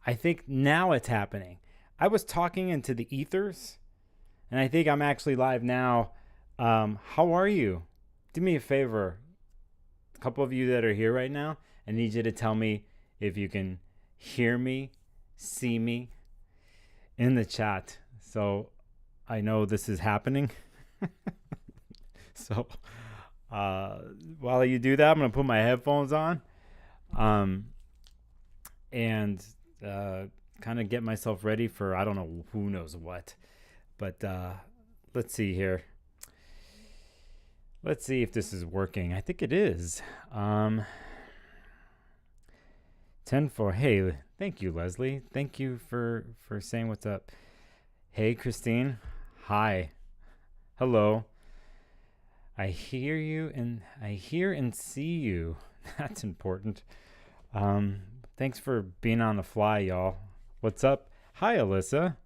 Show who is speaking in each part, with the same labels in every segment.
Speaker 1: I think now it's happening. I was talking into the ethers, and I think I'm actually live now. How are you? Do me a favor. A couple of you that are here right now, I need you to tell me if you can hear me, see me in the chat. So I know this is happening. So while you do that, I'm going to put my headphones on and kind of get myself ready for, I don't know, who knows what. But let's see here. Let's see if this is working. I think it is. 10-4. Hey, thank you, Leslie. Thank you for saying what's up. Hey, Christine. Hi. Hello. I hear you and I hear and see you. That's important. Thanks for being on the fly, y'all. What's up? Hi, Alyssa.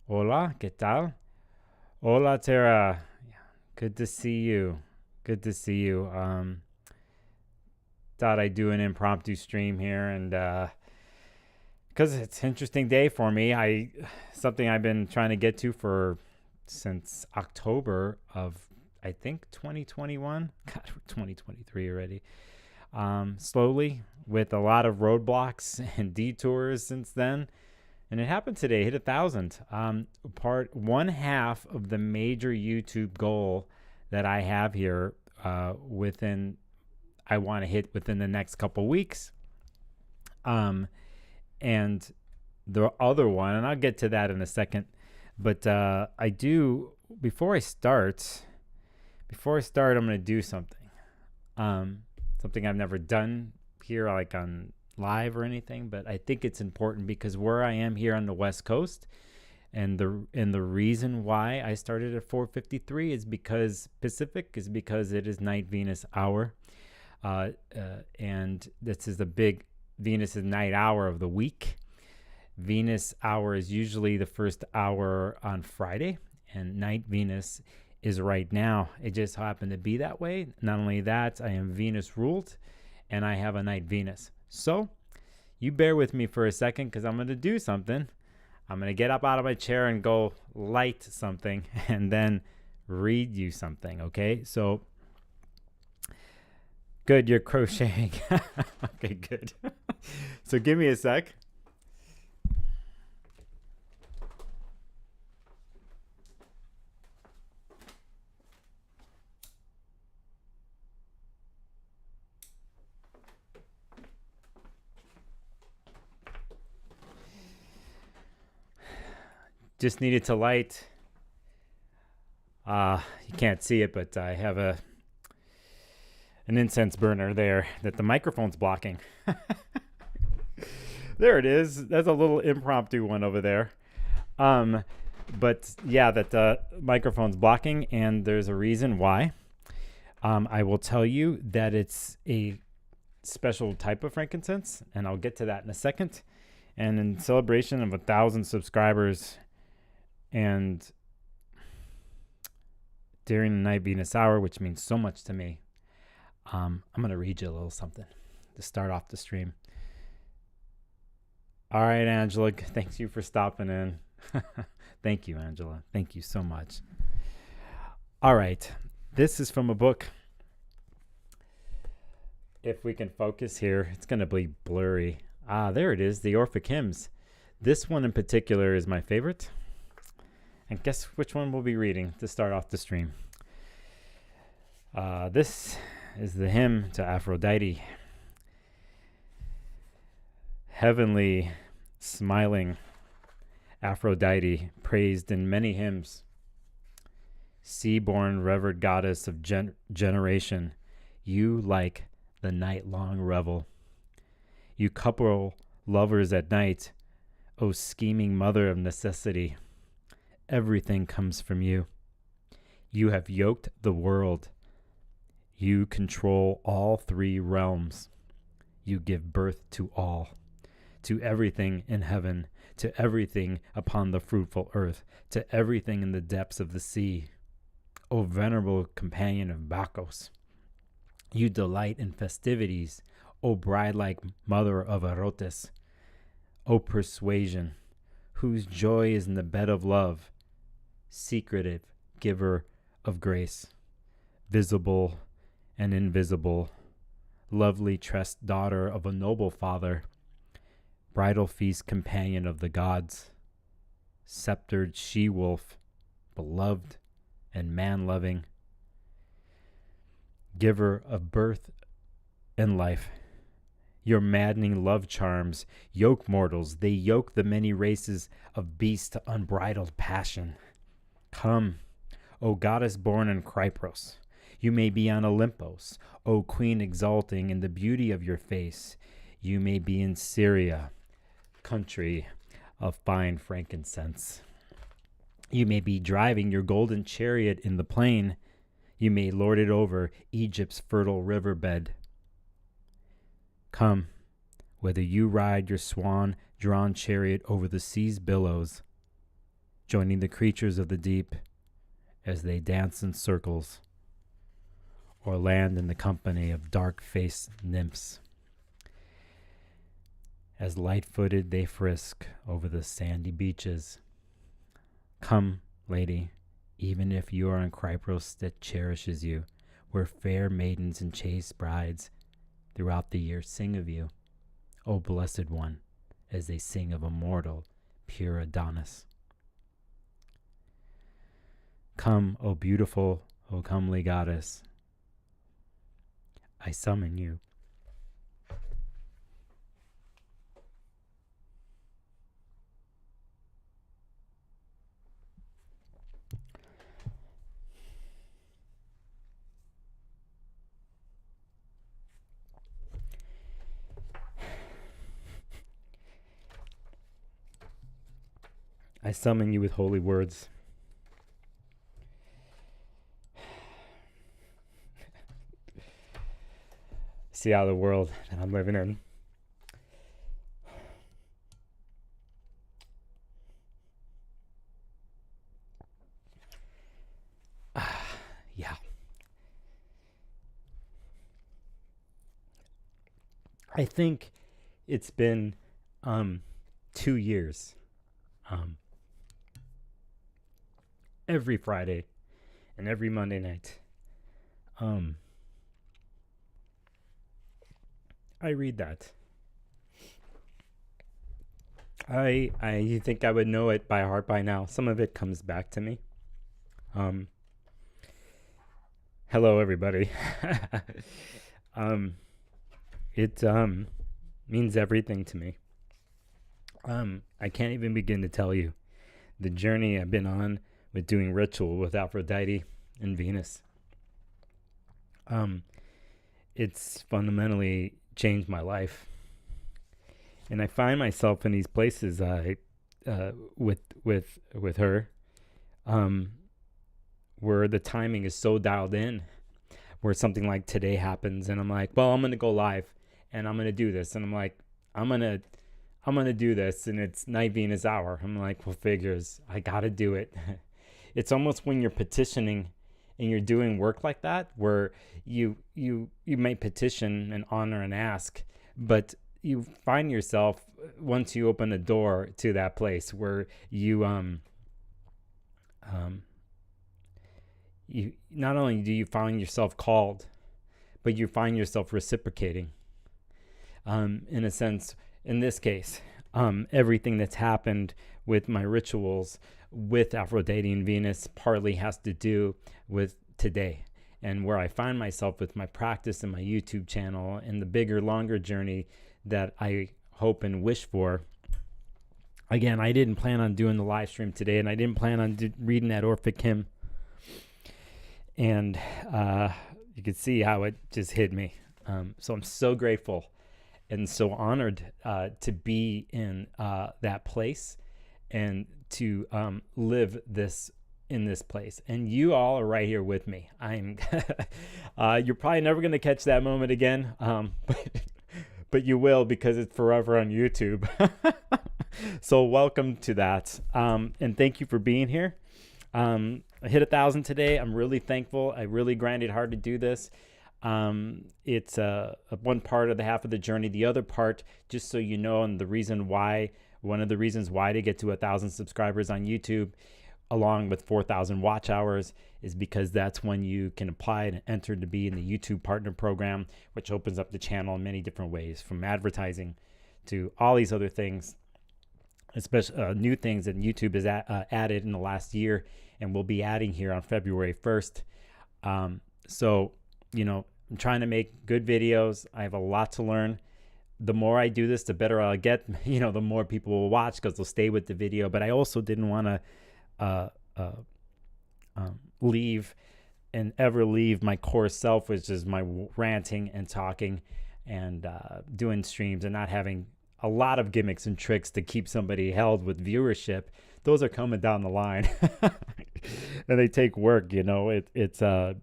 Speaker 1: Hola, ¿qué tal? Hola, Tara. Good to see you. Good to see you. Thought I'd do an impromptu stream here, and because it's an interesting day for me. Something I've been trying to get to since October of, I think, 2021. God, we're 2023 already. Slowly, with a lot of roadblocks and detours since then. And it happened today, hit 1,000. One half of the major YouTube goal that I have here I want to hit within the next couple weeks. And the other one, and I'll get to that in a second, but I do, before I start, I'm going to do something. Something I've never done here, like on live or anything, but I think it's important because where I am here on the West Coast, and the reason why I started at 4:53 is because Pacific is because it is night Venus hour, and this is the big Venus's night hour of the week. Venus hour is usually the first hour on Friday, and night Venus is right now. It just happened to be that way. Not only that, I am Venus ruled, and I have a night Venus. So you bear with me for a second because I'm going to do something. I'm going to get up out of my chair and go light something and then read you something, okay? So, good, you're crocheting. Okay, good. So give me a sec. Just needed to light. You can't see it, but I have an incense burner there that the microphone's blocking. There it is. That's a little impromptu one over there. But yeah, that the microphone's blocking, and there's a reason why. I will tell you that it's a special type of frankincense, and I'll get to that in a second. And in celebration of 1,000 subscribers, and during the night Venus hour, which means so much to me, I'm going to read you a little something to start off the stream. All right, Angela, thanks you for stopping in. Thank you, Angela. Thank you so much. All right, this is from a book. If we can focus here, it's going to be blurry. There it is, the Orphic Hymns. This one in particular is my favorite. And guess which one we'll be reading to start off the stream. This is the hymn to Aphrodite. Heavenly, smiling Aphrodite, praised in many hymns. Sea-born, revered goddess of generation, you like the night-long revel. You couple lovers at night, O scheming mother of necessity. Everything comes from you. You have yoked the world. You control all three realms. You give birth to all, to everything in heaven, to everything upon the fruitful earth, to everything in the depths of the sea. O venerable companion of Bacchus, you delight in festivities, O bride-like mother of Erotis. O persuasion, whose joy is in the bed of love, secretive giver of grace, visible and invisible, lovely tressed daughter of a noble father, bridal feast companion of the gods, sceptered she-wolf, beloved and man-loving, giver of birth and life. Your maddening love charms yoke mortals. They yoke the many races of beasts to unbridled passion. Come, O goddess born in Kypros. You may be on Olympos, O queen exalting in the beauty of your face. You may be in Syria, country of fine frankincense. You may be driving your golden chariot in the plain. You may lord it over Egypt's fertile riverbed. Come, whether you ride your swan-drawn chariot over the sea's billows, joining the creatures of the deep as they dance in circles, or land in the company of dark-faced nymphs. As light-footed they frisk over the sandy beaches. Come, lady, even if you are in Kypros that cherishes you, where fair maidens and chaste brides throughout the year sing of you, O blessed one, as they sing of immortal, pure Adonis. Come, O beautiful, O comely goddess, I summon you. I summon you with holy words. See how the world that I'm living in. Yeah. I think it's been 2 years. Every Friday and every Monday night, I read that. I think I would know it by heart by now. Some of it comes back to me. Hello, everybody. It means everything to me. I can't even begin to tell you the journey I've been on with doing ritual with Aphrodite and Venus. It's fundamentally changed my life, and I find myself in these places with her, where the timing is so dialed in, where something like today happens, and I'm like, well, I'm gonna go live, and I'm gonna do this, and I'm like, I'm gonna do this, and it's night Venus hour. I'm like, well, figures, I gotta do it. It's almost when you're petitioning and you're doing work like that, where you may petition and honor and ask, but you find yourself, once you open the door to that place, where you not only do you find yourself called, but you find yourself reciprocating. In a sense, in this case, everything that's happened with my rituals with Aphrodite and Venus partly has to do with today, and where I find myself with my practice and my YouTube channel and the bigger, longer journey that I hope and wish for. Again, I didn't plan on doing the live stream today, and I didn't plan on reading that Orphic hymn, and you could see how it just hit me. So I'm so grateful and so honored to be in that place and to live this in this place. And you all are right here with me. I'm you're probably never going to catch that moment again, but you will, because it's forever on YouTube. So welcome to that. And thank you for being here. I hit 1,000 today. I'm really thankful. I really grinded hard to do this. It's one part of the half of the journey. The other part, just so you know, and one of the reasons why to get to 1,000 subscribers on YouTube, along with 4,000 watch hours, is because that's when you can apply and enter to be in the YouTube Partner Program, which opens up the channel in many different ways, from advertising to all these other things, especially new things that YouTube has added in the last year and will be adding here on February 1st. So, I'm trying to make good videos. I have a lot to learn. The more I do this, the better I'll get. The more people will watch because they'll stay with the video. But I also didn't want to leave my core self, which is my ranting and talking and doing streams and not having a lot of gimmicks and tricks to keep somebody held with viewership. Those are coming down the line, and they take work. It's a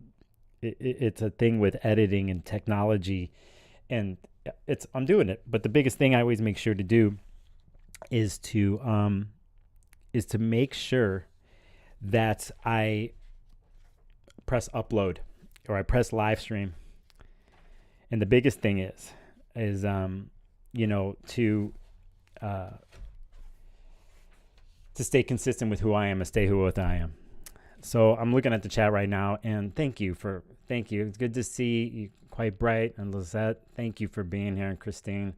Speaker 1: thing with editing and technology, and I'm doing it. But the biggest thing I always make sure to do is to make sure that I press upload or I press live stream. And the biggest thing is to stay consistent with who I am and stay who I am. So I'm looking at the chat right now, and thank you. It's good to see you, quite bright, and Lizette, thank you for being here, and Christine,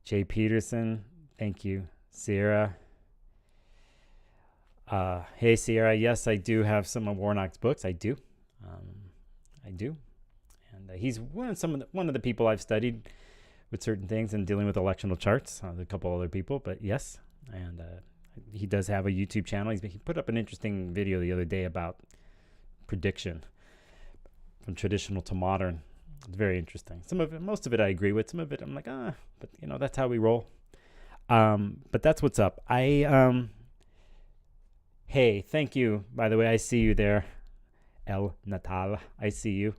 Speaker 1: Jay Peterson, thank you, Sierra. Hey Sierra, yes, I do have some of Warnock's books. I do, and he's one of the people I've studied with certain things and dealing with electional charts. A couple other people, but yes, and he does have a YouTube channel. He put up an interesting video the other day about prediction from traditional to modern. It's very interesting. Most of it I agree with. Some of it I'm like, but that's how we roll. But that's what's up. Hey, thank you. By the way, I see you there, El Natal. I see you.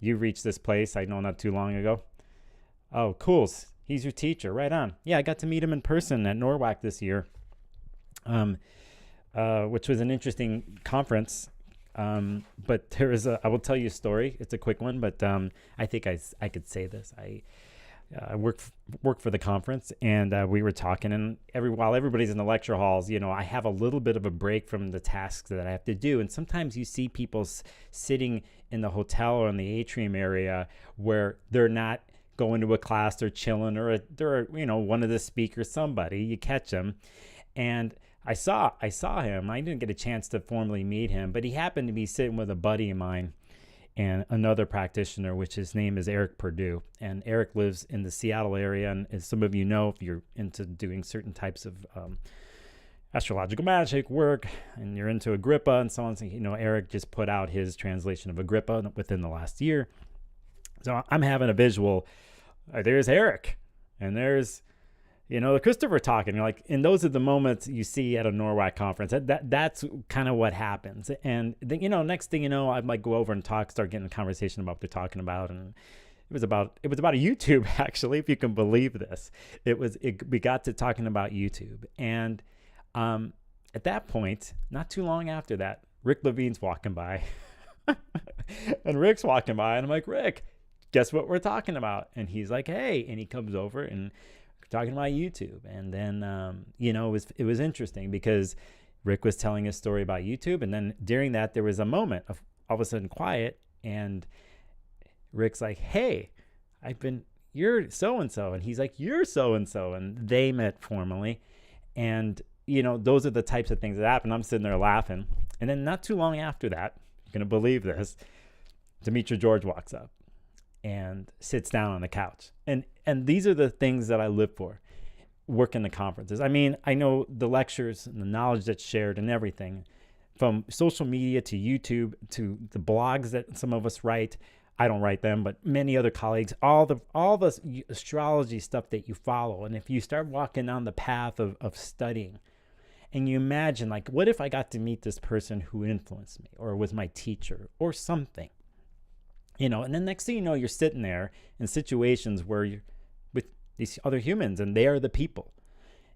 Speaker 1: You reached this place, I know, not too long ago. Oh, cool. He's your teacher. Right on. Yeah, I got to meet him in person at NORWAC this year, which was an interesting conference. But I will tell you a story. It's a quick one, but I think I could say this. I work for the conference, and we were talking, and while everybody's in the lecture halls, I have a little bit of a break from the tasks that I have to do. And sometimes you see people sitting in the hotel or in the atrium area where they're not going to a class, they're chilling, or they're one of the speakers, somebody, you catch them. And I saw him. I didn't get a chance to formally meet him, but he happened to be sitting with a buddy of mine and another practitioner, which his name is Eric Perdue. And Eric lives in the Seattle area. And as some of you know, if you're into doing certain types of astrological magic work and you're into Agrippa and so on, so, Eric just put out his translation of Agrippa within the last year. So I'm having a visual. There's Eric, and there's Christopher talking. And those are the moments you see at a NORWAC conference. That's kind of what happens. And then, next thing you know, I might go over and start getting a conversation about what they're talking about. And it was about a YouTube, actually, if you can believe this. We got to talking about YouTube. And at that point, not too long after that, Rick Levine's walking by. And Rick's walking by, and I'm like, Rick, guess what we're talking about? And he's like, hey. And he comes over, and talking about YouTube. And then it was interesting because Rick was telling his story about YouTube, and then during that there was a moment of all of a sudden quiet, and Rick's like, hey, you're so and so, and he's like, you're so and so, and they met formally. And those are the types of things that happen. I'm sitting there laughing, and then not too long after that, you're gonna believe this, Demetra George walks up and sits down on the couch. And these are the things that I live for, working the conferences. I mean, I know the lectures and the knowledge that's shared and everything, from social media to YouTube to the blogs that some of us write. I don't write them, but many other colleagues, all the astrology stuff that you follow. And if you start walking down the path of studying, and you imagine, like, what if I got to meet this person who influenced me or was my teacher or something? And then next thing you know, you're sitting there in situations where you're with these other humans, and they are the people.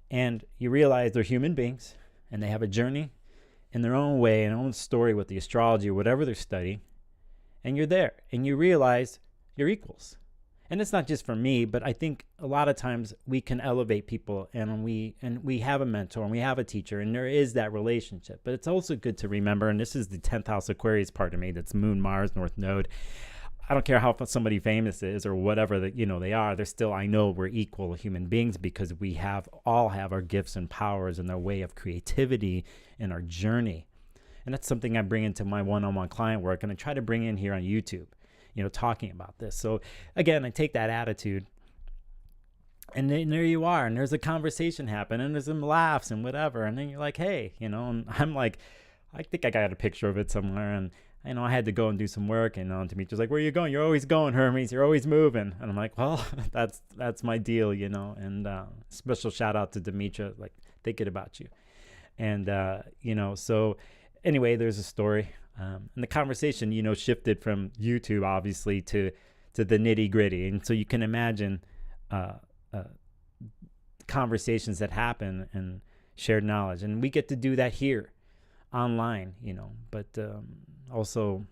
Speaker 1: And you realize they're human beings, and they have a journey in their own way, and their own story with the astrology or whatever they're studying. and you're there and you realize you're equals. And it's not just for me, but I think a lot of times we can elevate people, and we have a mentor and we have a teacher, and there is that relationship. But it's also good to remember, and this is the 10th house Aquarius part of me, that's Moon, Mars, North Node. I don't care how somebody famous is or whatever that they are. They're still, I know we're equal human beings, because we all have our gifts and powers and our way of creativity in our journey. And that's something I bring into my one-on-one client work, and I try to bring in here on YouTube, talking about this. So again, I take that attitude, and then there you are, and there's a conversation happen, and there's some laughs and whatever, and then you're like, hey, and I'm like, I think I got a picture of it somewhere, and I had to go and do some work, and Demetrius like, where are you going? You're always going, Hermes. You're always moving. And I'm like, well, that's my deal, and special shout out to Demetra, like, thinking about you. And, so anyway, there's a story. And the conversation, shifted from YouTube, obviously, to the nitty gritty. And so you can imagine conversations that happen and shared knowledge. And we get to do that here online, but also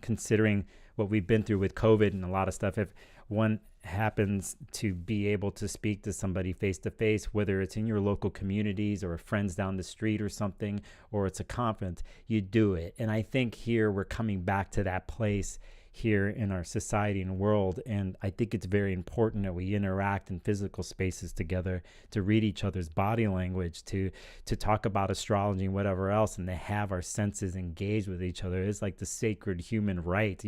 Speaker 1: considering what we've been through with COVID and a lot of stuff, if one happens to be able to speak to somebody face to face, whether it's in your local communities or friends down the street or something, or it's a conference, you do it. And I think here we're coming back to that place here in our society and world. And I think it's very important that we interact in physical spaces together, to read each other's body language, to talk about astrology and whatever else, and to have our senses engaged with each other. It's like the sacred human right.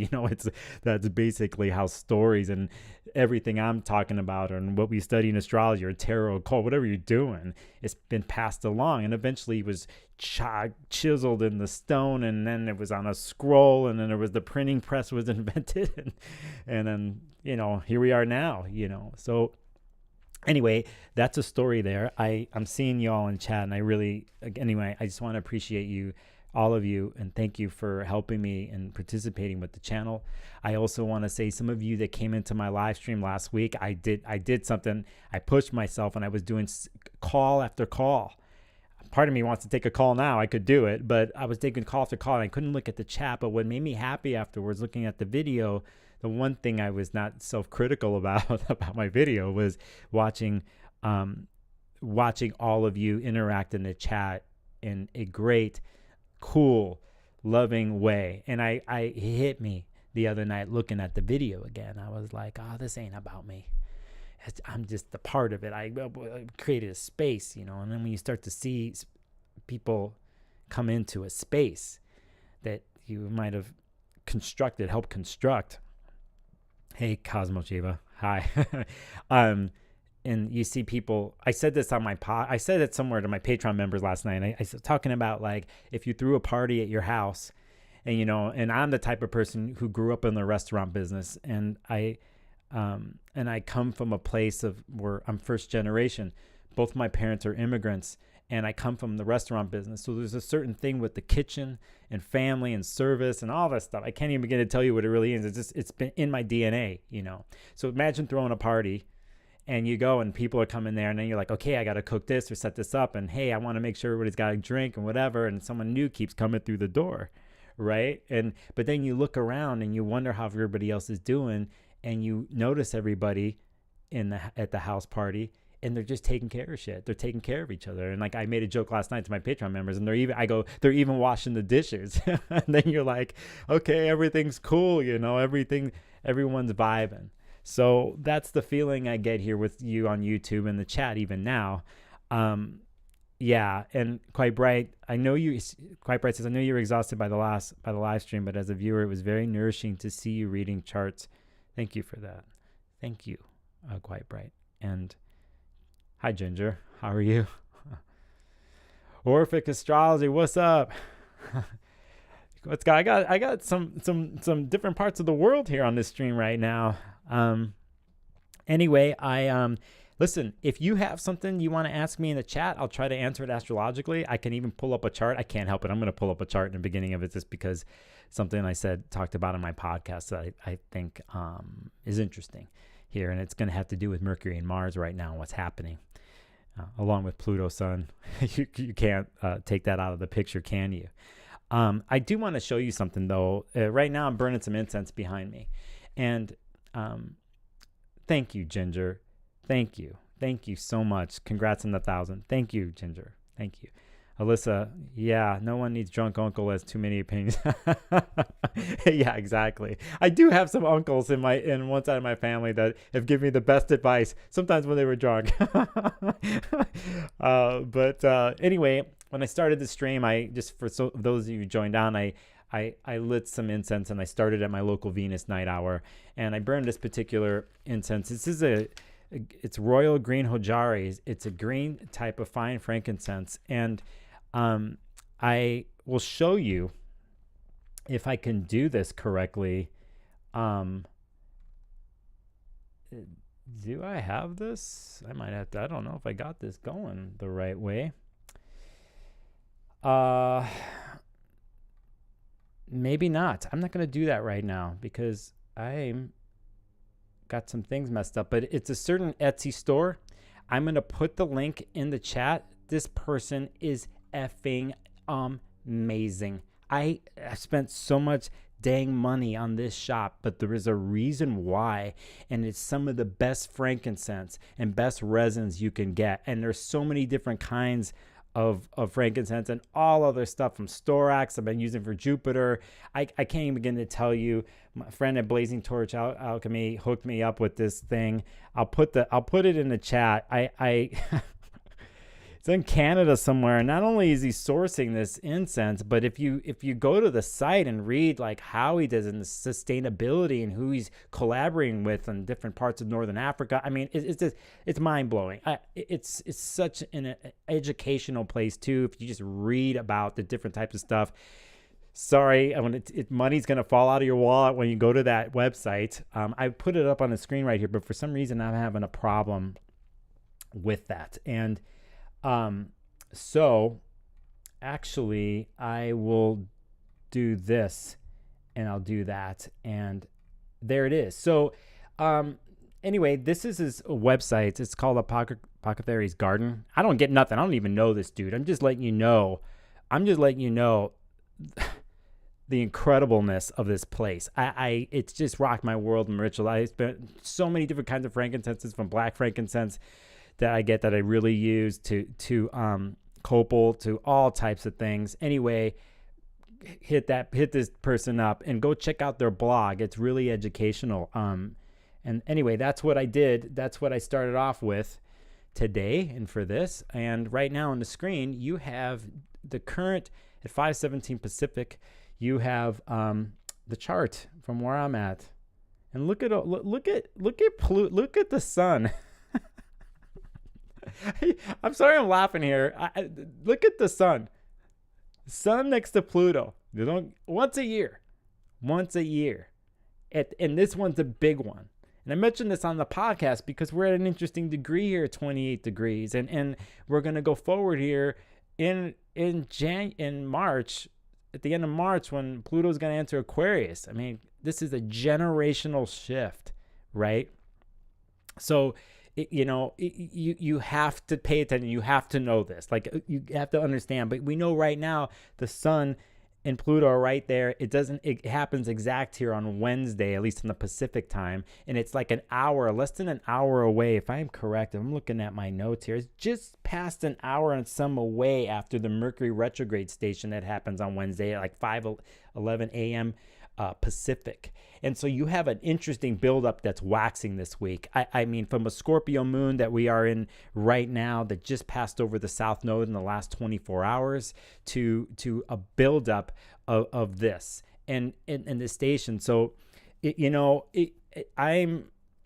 Speaker 1: That's basically how stories and everything I'm talking about, and what we study in astrology or tarot, occult, whatever you're doing, it's been passed along, and eventually it was chiseled in the stone, and then it was on a scroll, and then there was the printing press was invented, and then here we are now. So anyway, that's a story there. I'm seeing you all in chat, and I just want to appreciate you, all of you, and thank you for helping me and participating with the channel. I also want to say, some of you that came into my live stream last week, I did something. I pushed myself, and I was doing call after call. Part of me wants to take a call now. I could do it, but I was taking call after call, and I couldn't look at the chat. But what made me happy afterwards, looking at the video, the one thing I was not self-critical about my video was watching all of you interact in the chat in a great, cool, loving way. And it hit me the other night looking at the video again. I was like, oh, this ain't about me. I'm just a part of it. I created a space, and then when you start to see people come into a space that you might have helped construct. Hey, Cosmo Shiva. Hi. And you see people, I said this on my I said it somewhere to my Patreon members last night. I was talking about, like, if you threw a party at your house, and, and I'm the type of person who grew up in the restaurant business, and I come from a place where I'm first generation. Both my parents are immigrants, and I come from the restaurant business. So there's a certain thing with the kitchen and family and service and all that stuff. I can't even begin to tell you what it really is. It's been in my DNA, So imagine throwing a party, and you go, and people are coming there, and then you're like, okay, I got to cook this or set this up, and hey, I want to make sure everybody's got a drink and whatever, and someone new keeps coming through the door, right? But then you look around and you wonder how everybody else is doing, and you notice everybody at the house party, and they're just taking care of shit. They're taking care of each other. And like, I made a joke last night to my Patreon members, and they're even washing the dishes. And then you're like, okay, everything's cool, everyone's vibing. So that's the feeling I get here with you on YouTube and the chat even now. Yeah, and Quite Bright says, I know you're exhausted by the live stream, but as a viewer, it was very nourishing to see you reading charts. Thank you for that. Thank you, Quite Bright. And hi, Ginger. How are you? Orphic Astrology, what's up? I got some different parts of the world here on this stream right now. Anyway, listen, if you have something you want to ask me in the chat, I'll try to answer it astrologically. I can even pull up a chart. I can't help it. I'm going to pull up a chart in the beginning of it just because something I talked about in my podcast that I think is interesting here. And it's going to have to do with Mercury and Mars right now and what's happening, along with Pluto, Sun. You can't take that out of the picture, can you? I do want to show you something though. Right now I'm burning some incense behind me, and thank you, Ginger. Thank you. Thank you so much. Congrats on the 1,000. Thank you, Ginger. Thank you. Alyssa, yeah, no one needs drunk uncle has too many opinions. Yeah, exactly. I do have some uncles in one side of my family that have given me the best advice, sometimes when they were drunk. Anyway, when I started the stream, those of you who joined on, I lit some incense, and I started at my local Venus night hour, and I burned this particular incense. It's royal green hojari. It's a green type of fine frankincense, and I will show you if I can do this correctly. Do I have this? I might have to. I don't know if I got this going the right way. Maybe not. I'm not going to do that right now because I'm got some things messed up, but it's a certain Etsy store. I'm going to put the link in the chat. This person is effing amazing. I spent so much dang money on this shop, but there is a reason why, and it's some of the best frankincense and best resins you can get. And there's so many different kinds of frankincense and all other stuff from Storax I've been using for Jupiter. I can't even begin to tell you. My friend at Blazing Torch Alchemy hooked me up with this thing. I'll put it in the chat. It's in Canada somewhere. And not only is he sourcing this incense, but if you go to the site and read like how he does in the sustainability and who he's collaborating with in different parts of Northern Africa, I mean, it's mind blowing. It's such an educational place too. If you just read about the different types of stuff. Sorry, money's gonna fall out of your wallet when you go to that website. I put it up on the screen right here, but for some reason I'm having a problem with that. And so actually I will do this and I'll do that. And there it is. So, anyway, this is his website. It's called Apothecary's Garden. I don't get nothing. I don't even know this dude. I'm just letting you know the incredibleness of this place. It's just rocked my world and ritual. I spent so many different kinds of frankincenses, from black frankincense that I get that I really use to copal, to all types of things. Anyway, hit this person up and go check out their blog. It's really educational. And anyway, that's what I did. That's what I started off with today and for this. And right now on the screen, you have the current at 5:17 Pacific. You have the chart from where I'm at, and look at Pluto. Look at the sun. I'm sorry, I'm laughing here. Look at the sun. Sun next to Pluto. Once a year, and this one's a big one. And I mentioned this on the podcast because we're at an interesting degree here, 28 degrees, and we're gonna go forward here in March. At the end of March, when Pluto's going to enter Aquarius. I mean, this is a generational shift, right? So, you have to pay attention. You have to know this. Like, you have to understand. But we know right now the sun and Pluto are right there. It happens exact here on Wednesday, at least in the Pacific time. And it's like less than an hour away. If I'm correct, I'm looking at my notes here. It's just past an hour and some away after the Mercury retrograde station that happens on Wednesday at like 5:11 a.m. Pacific. And so you have an interesting buildup that's waxing this week. I mean, from a Scorpio moon that we are in right now that just passed over the South Node in the last 24 hours to a buildup of this and the station. So, and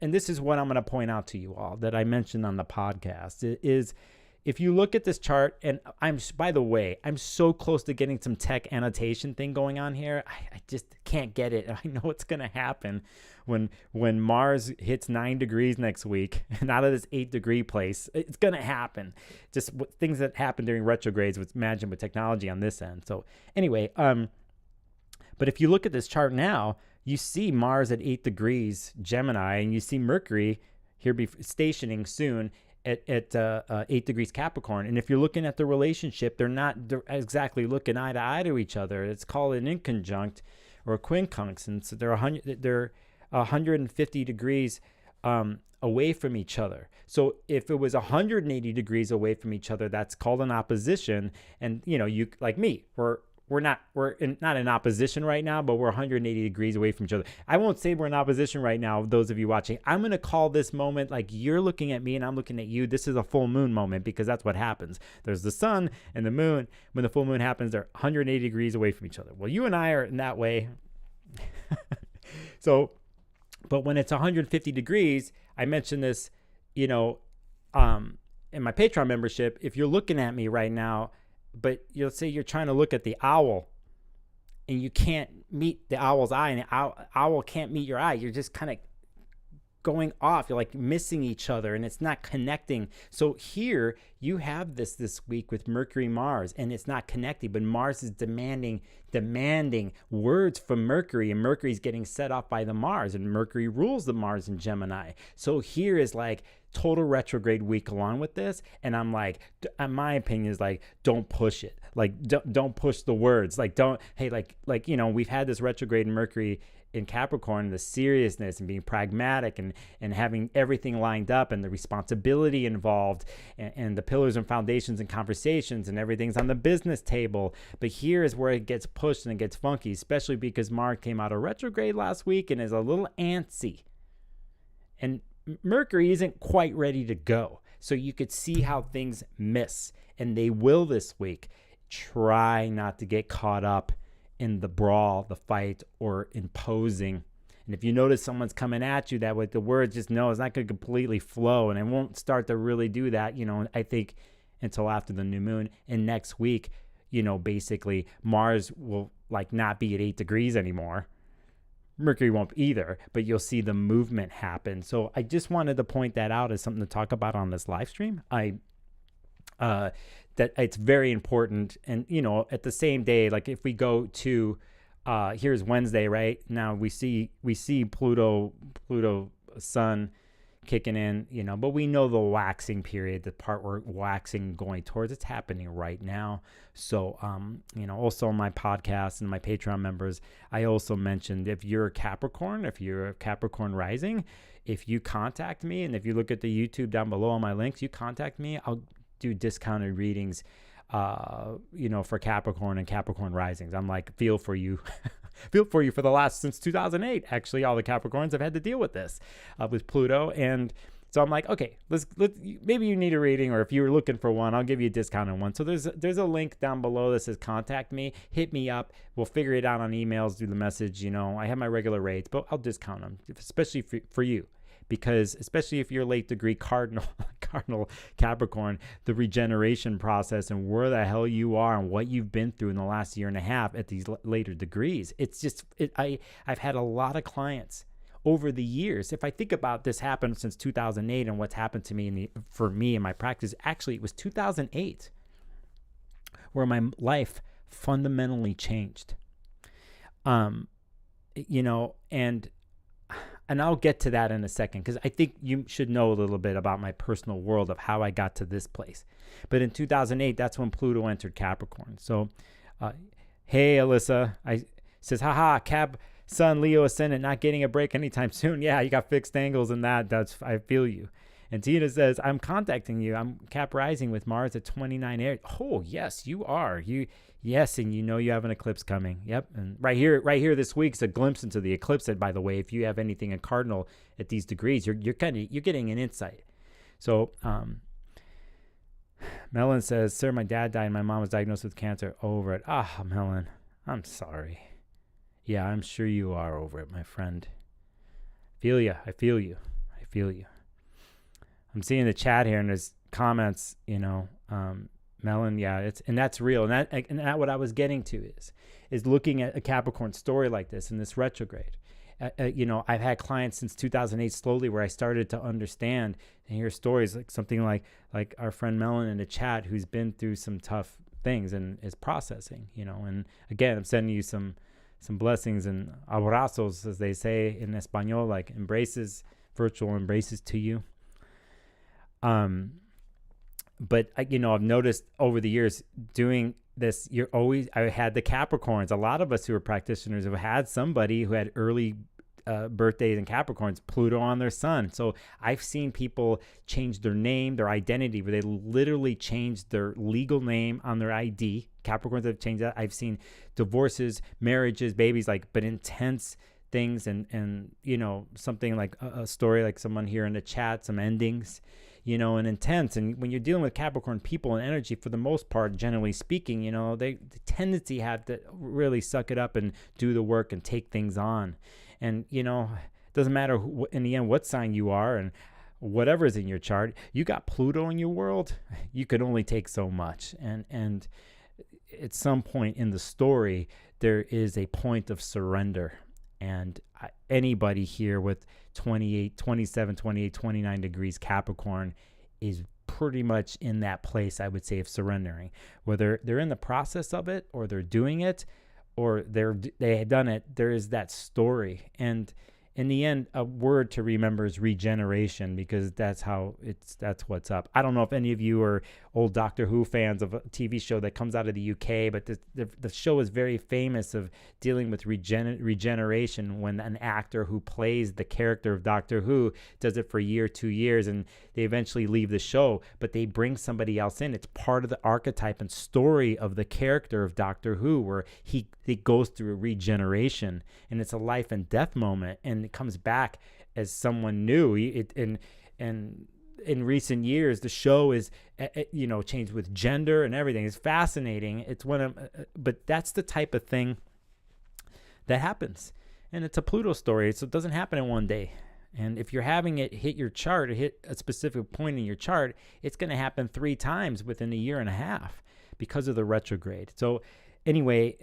Speaker 1: this is what I'm going to point out to you all that I mentioned on the podcast is, if you look at this chart, and by the way, I'm so close to getting some tech annotation thing going on here. I just can't get it. I know it's going to happen when Mars hits 9 degrees next week and out of this 8-degree place. It's going to happen. Just things that happen during retrogrades with technology on this end. So anyway, but if you look at this chart now, you see Mars at 8 degrees Gemini, and you see Mercury here be stationing soon at 8 degrees Capricorn. And if you're looking at the relationship, they're not exactly looking eye to eye to each other. It's called an inconjunct or a quincunx. And so they're 150 degrees away from each other. So if it was 180 degrees away from each other, that's called an opposition. And, you know, you like me, we're not in opposition right now, but we're 180 degrees away from each other. I won't say we're in opposition right now, those of you watching. I'm going to call this moment like you're looking at me and I'm looking at you. This is a full moon moment because that's what happens. There's the sun and the moon. When the full moon happens, they're 180 degrees away from each other. Well, you and I are in that way. So, but when it's 150 degrees, I mentioned this, you know, in my Patreon membership, if you're looking at me right now, but you'll say you're trying to look at the owl and you can't meet the owl's eye and the owl can't meet your eye. You're just kind of going off. You're like missing each other and it's not connecting. So here you have this week with Mercury, Mars, and it's not connecting, but Mars is demanding words from Mercury, and Mercury's getting set off by the Mars, and Mercury rules the Mars in Gemini. So here is like total retrograde week along with this. And I'm like, my opinion is like, don't push it. Like, don't push the words. Like, like, you know, we've had this retrograde Mercury in Capricorn, the seriousness and being pragmatic and having everything lined up and the responsibility involved and the pillars and foundations and conversations and everything's on the business table. But here is where it gets pushed and it gets funky, especially because Mars came out of retrograde last week and is a little antsy. And Mercury isn't quite ready to go. So you could see how things miss, and they will this week. Try not to get caught up in the brawl, the fight, or imposing. And if you notice someone's coming at you that with the words, just know it's not going to completely flow, and it won't start to really do that, you know, I think until after the new moon. And next week, you know, basically Mars will like not be at 8 degrees anymore. Mercury won't either, but you'll see the movement happen. So I just wanted to point that out as something to talk about on this live stream. That it's very important. And, you know, at the same day, like if we go to, here's Wednesday, right? Now we see Pluto sun kicking in, you know, but we know the waxing period, the part where waxing going towards, it's happening right now. So, you know, also on my podcast and my Patreon members, I also mentioned if you're a Capricorn, if you're a Capricorn rising, if you contact me, and if you look at the YouTube down below on my links, you contact me, I'll do discounted readings, you know, for Capricorn and Capricorn risings. I'm like, feel for you for the last, since 2008, actually, all the Capricorns have had to deal with this, with Pluto. And so I'm like, okay, let's maybe you need a reading, or if you were looking for one, I'll give you a discount on one. So there's a link down below that says contact me, hit me up. We'll figure it out on emails, do the message. You know, I have my regular rates, but I'll discount them, especially for you. Because especially if you're late degree cardinal Capricorn, the regeneration process and where the hell you are and what you've been through in the last year and a half at these later degrees, it's just, I've had a lot of clients over the years. If I think about this happened since 2008 and what's happened to me for me in my practice, actually it was 2008 where my life fundamentally changed. You know, and I'll get to that in a second, because I think you should know a little bit about my personal world of how I got to this place. But in 2008, that's when Pluto entered Capricorn. So, hey, Alyssa, says, haha, Cap, Sun, Leo, Ascendant, not getting a break anytime soon. Yeah, you got fixed angles and that's, I feel you. And Tina says, I'm contacting you. I'm Cap rising with Mars at 29 Aries. Oh, yes, you are. Yes, and you know you have an eclipse coming. Yep, and right here this week's a glimpse into the eclipse. And by the way, if you have anything in cardinal at these degrees, you're getting an insight. So, Melon says, sir, my dad died and my mom was diagnosed with cancer. Over it. Ah, Melon, I'm sorry. Yeah, I'm sure you are over it, my friend. I feel you. I'm seeing the chat here and there's comments, you know, Melon, yeah, that's real. And that what I was getting to is looking at a Capricorn story like this in this retrograde. You know, I've had clients since 2008 slowly where I started to understand and hear stories like something like our friend Melon in the chat, who's been through some tough things and is processing, you know. And again, I'm sending you some blessings and abrazos, as they say in Espanol, like embraces, virtual embraces to you. But I've noticed over the years doing this, I had the Capricorns. A lot of us who are practitioners have had somebody who had early birthdays in Capricorns, Pluto on their sun. So I've seen people change their name, their identity, where they literally changed their legal name on their ID. Capricorns have changed that. I've seen divorces, marriages, babies, but intense things, and something like a story like someone here in the chat, some endings, and intense. And when you're dealing with Capricorn people and energy, for the most part, generally speaking, the tendency have to really suck it up and do the work and take things on. And, it doesn't matter in the end what sign you are and whatever's in your chart. You got Pluto in your world, you could only take so much. And at some point in the story, there is a point of surrender. And anybody here with 28, 27, 28, 29 degrees Capricorn is pretty much in that place, I would say, of surrendering. Whether they're in the process of it or they're doing it or they had done it, there is that story. And in the end, a word to remember is regeneration, because that's what's up. I don't know if any of you are old Doctor Who fans of a TV show that comes out of the UK, but the show is very famous of dealing with regeneration, when an actor who plays the character of Doctor Who does it for a year, 2 years, and they eventually leave the show, but they bring somebody else in. It's part of the archetype and story of the character of Doctor Who, where he goes through a regeneration, and it's a life and death moment, and it comes back as someone new. And in recent years, the show is changed with gender and everything. It's fascinating. It's but that's the type of thing that happens, and it's a Pluto story, so it doesn't happen in one day. And if you're having it hit your chart or hit a specific point in your chart, it's going to happen 3 times within a year and a half because of the retrograde. So anyway,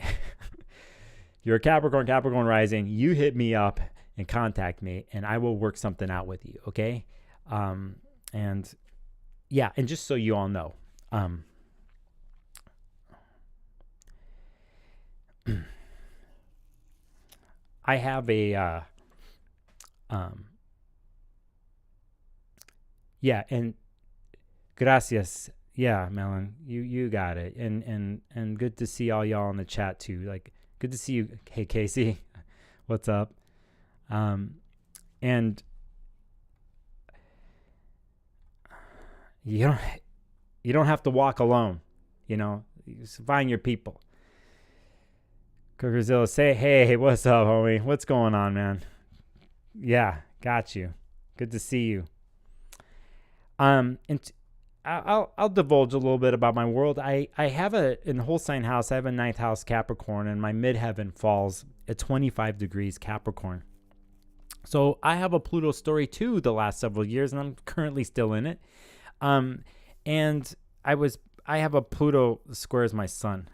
Speaker 1: you're a Capricorn rising, you hit me up and contact me, and I will work something out with you, okay? And just so you all know, I have a and gracias. Yeah, Melon, you got it. And good to see all y'all in the chat too. Good to see you. Hey, Casey, what's up? And you don't have to walk alone. You find your people. Cookerzilla, say hey, what's up, homie? What's going on, man? Yeah, got you. Good to see you. And I'll divulge a little bit about my world. I have in the whole sign house, I have a 9th house Capricorn, and my midheaven falls at 25 degrees Capricorn. So I have a Pluto story too the last several years, and I'm currently still in it. And I have a Pluto squares my sun.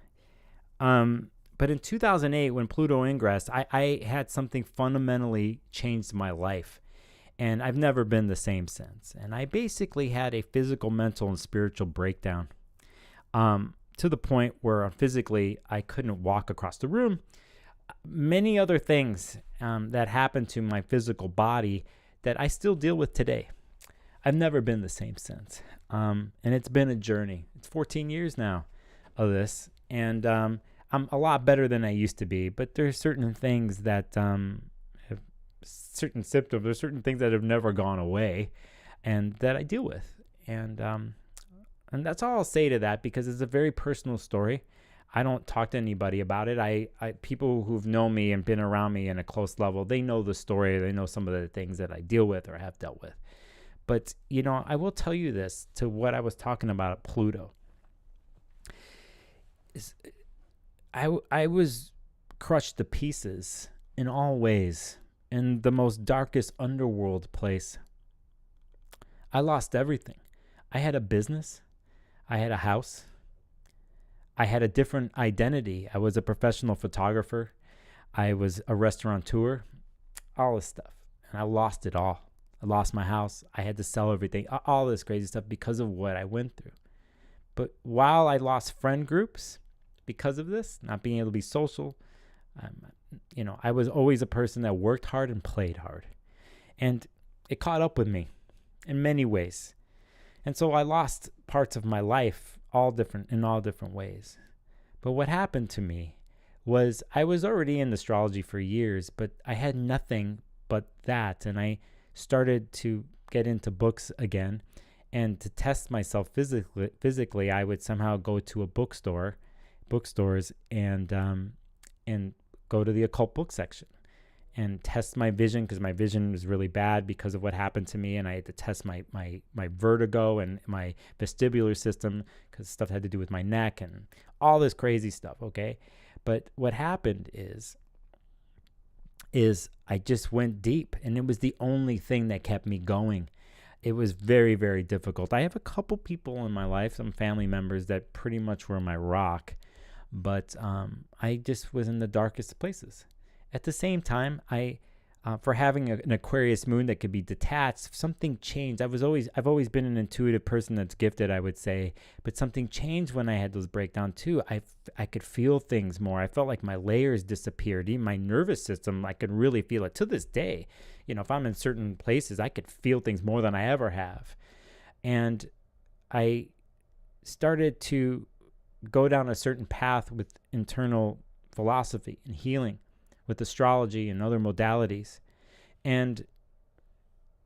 Speaker 1: But in 2008, when Pluto ingressed, I had something fundamentally changed my life. And I've never been the same since. And I basically had a physical, mental, and spiritual breakdown, to the point where physically I couldn't walk across the room. Many other things that happened to my physical body that I still deal with today. I've never been the same since. And it's been a journey. It's 14 years now of this. And I'm a lot better than I used to be. But there's certain things that certain symptoms, there's certain things that have never gone away and that I deal with. And that's all I'll say to that, because it's a very personal story. I don't talk to anybody about it. I people who've known me and been around me in a close level, they know the story. They know some of the things that I deal with or have dealt with. But, I will tell you this, to what I was talking about at Pluto. I was crushed to pieces in all ways. In the most darkest underworld place. I lost everything. I had a business. I had a house. I had a different identity. I was a professional photographer. I was a restaurateur. All this stuff. And I lost it all. I lost my house. I had to sell everything. All this crazy stuff because of what I went through. But while I lost friend groups because of this, not being able to be social, I was always a person that worked hard and played hard. And it caught up with me in many ways. And so I lost parts of my life in all different ways. But what happened to me was I was already in astrology for years, but I had nothing but that. And I started to get into books again. And to test myself physically, I would somehow go to a bookstores, and go to the occult book section and test my vision, because my vision was really bad because of what happened to me, and I had to test my vertigo and my vestibular system, because stuff had to do with my neck and all this crazy stuff. Okay, but what happened is I just went deep, and it was the only thing that kept me going. It was very, very difficult. I have a couple people in my life, some family members, that pretty much were my rock, but I just was in the darkest places. At the same time, for having an Aquarius moon that could be detached, something changed. I've always been an intuitive person that's gifted, I would say, but something changed when I had those breakdowns too. I could feel things more. I felt like my layers disappeared. Even my nervous system, I could really feel it to this day. If I'm in certain places, I could feel things more than I ever have. And I started to go down a certain path with internal philosophy and healing, with astrology and other modalities. And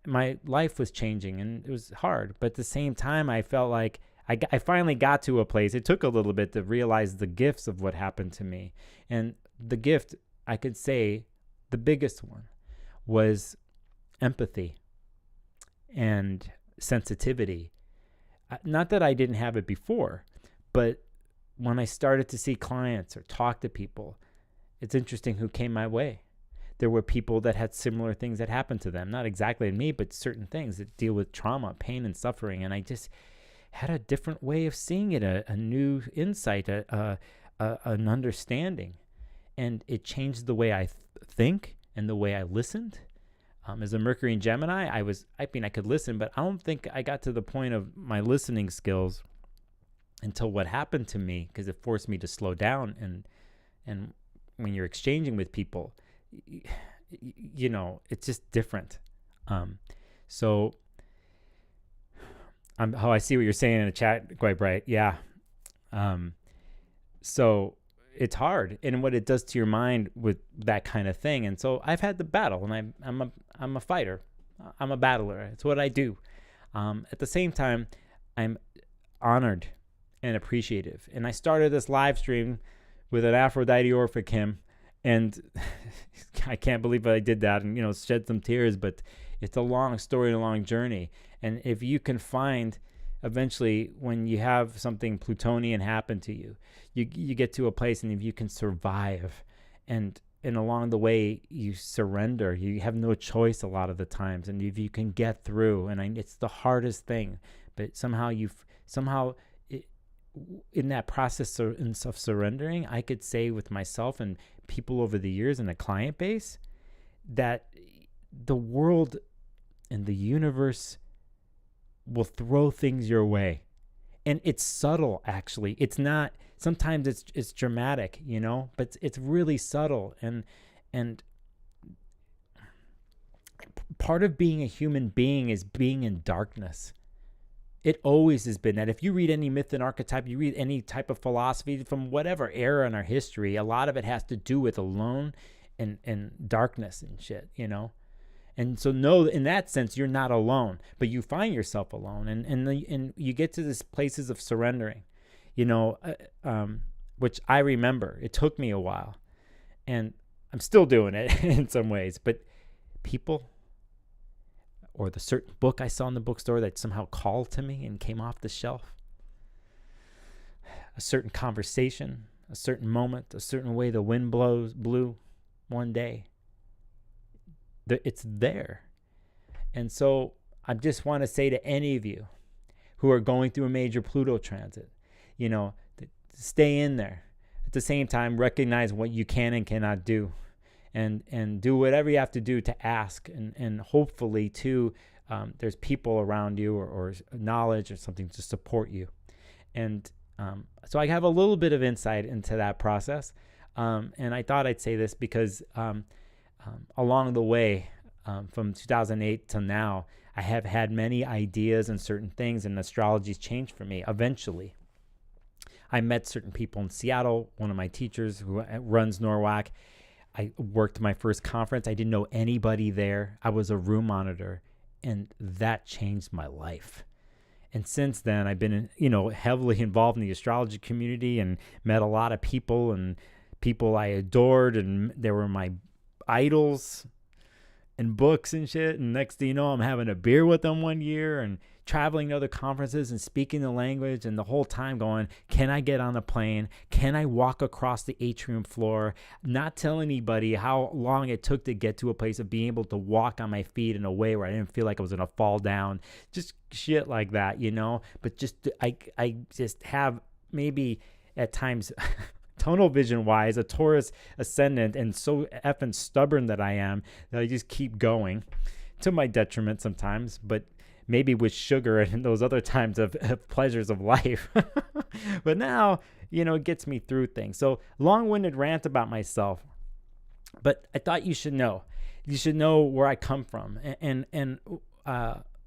Speaker 1: my life was changing, and it was hard. But at the same time, I felt like I finally got to a place. It took a little bit to realize the gifts of what happened to me. And the gift, I could say, the biggest one, was empathy and sensitivity. Not that I didn't have it before, but when I started to see clients or talk to people, it's interesting who came my way. There were people that had similar things that happened to them, not exactly me, but certain things that deal with trauma, pain, and suffering. And I just had a different way of seeing it, a new insight, an understanding. And it changed the way I think and the way I listened. As a Mercury and Gemini, I could listen, but I don't think I got to the point of my listening skills until what happened to me, because it forced me to slow down. And when you're exchanging with people, it's just different. So I see what you're saying in the chat, quite bright. Yeah. So it's hard, and what it does to your mind with that kind of thing. And so I've had the battle, and I'm a fighter. I'm a battler. It's what I do. At the same time, I'm honored and appreciative. And I started this live stream with an Aphrodite Orphic hymn, and I can't believe I did that, and shed some tears. But it's a long story and a long journey. And if you can find, eventually, when you have something Plutonian happen to you, you get to a place, and if you can survive, and along the way you surrender, you have no choice a lot of the times, and if you can get through, and it's the hardest thing, but somehow in that process of surrendering, I could say with myself and people over the years and a client base, that the world and the universe will throw things your way. And it's subtle, actually. It's not, sometimes it's dramatic, but it's really subtle. And part of being a human being is being in darkness. It always has been that. If you read any myth and archetype, you read any type of philosophy from whatever era in our history, a lot of it has to do with alone and darkness and shit, And so in that sense, you're not alone, but you find yourself alone, and you get to these places of surrendering, which I remember. It took me a while, and I'm still doing it in some ways, but people, or the certain book I saw in the bookstore that somehow called to me and came off the shelf, a certain conversation, a certain moment, a certain way the wind blew one day, it's there. And so I just want to say to any of you who are going through a major Pluto transit, stay in there. At the same time, recognize what you can and cannot do, and do whatever you have to do to ask, and hopefully too, there's people around you or knowledge or something to support you. And so I have a little bit of insight into that process, and I thought I'd say this because along the way, from 2008 to now, I have had many ideas and certain things, and astrology's changed for me eventually. I met certain people in Seattle. One of my teachers who runs NORWAC, I worked my first conference. I didn't know anybody there. I was a room monitor, and that changed my life. And since then, I've been, heavily involved in the astrology community and met a lot of people and people I adored, and they were my idols and books and shit. And next thing you know, I'm having a beer with them one year and traveling to other conferences and speaking the language, and the whole time going, can I get on a plane? Can I walk across the atrium floor? Not tell anybody how long it took to get to a place of being able to walk on my feet in a way where I didn't feel like I was going to fall down. Just shit like that, But just I just have maybe at times tunnel vision wise, a Taurus ascendant, and so effing stubborn that I am, that I just keep going to my detriment sometimes, but maybe with sugar and those other times of pleasures of life. But now, it gets me through things. So long-winded rant about myself, but I thought you should know. You should know where I come from and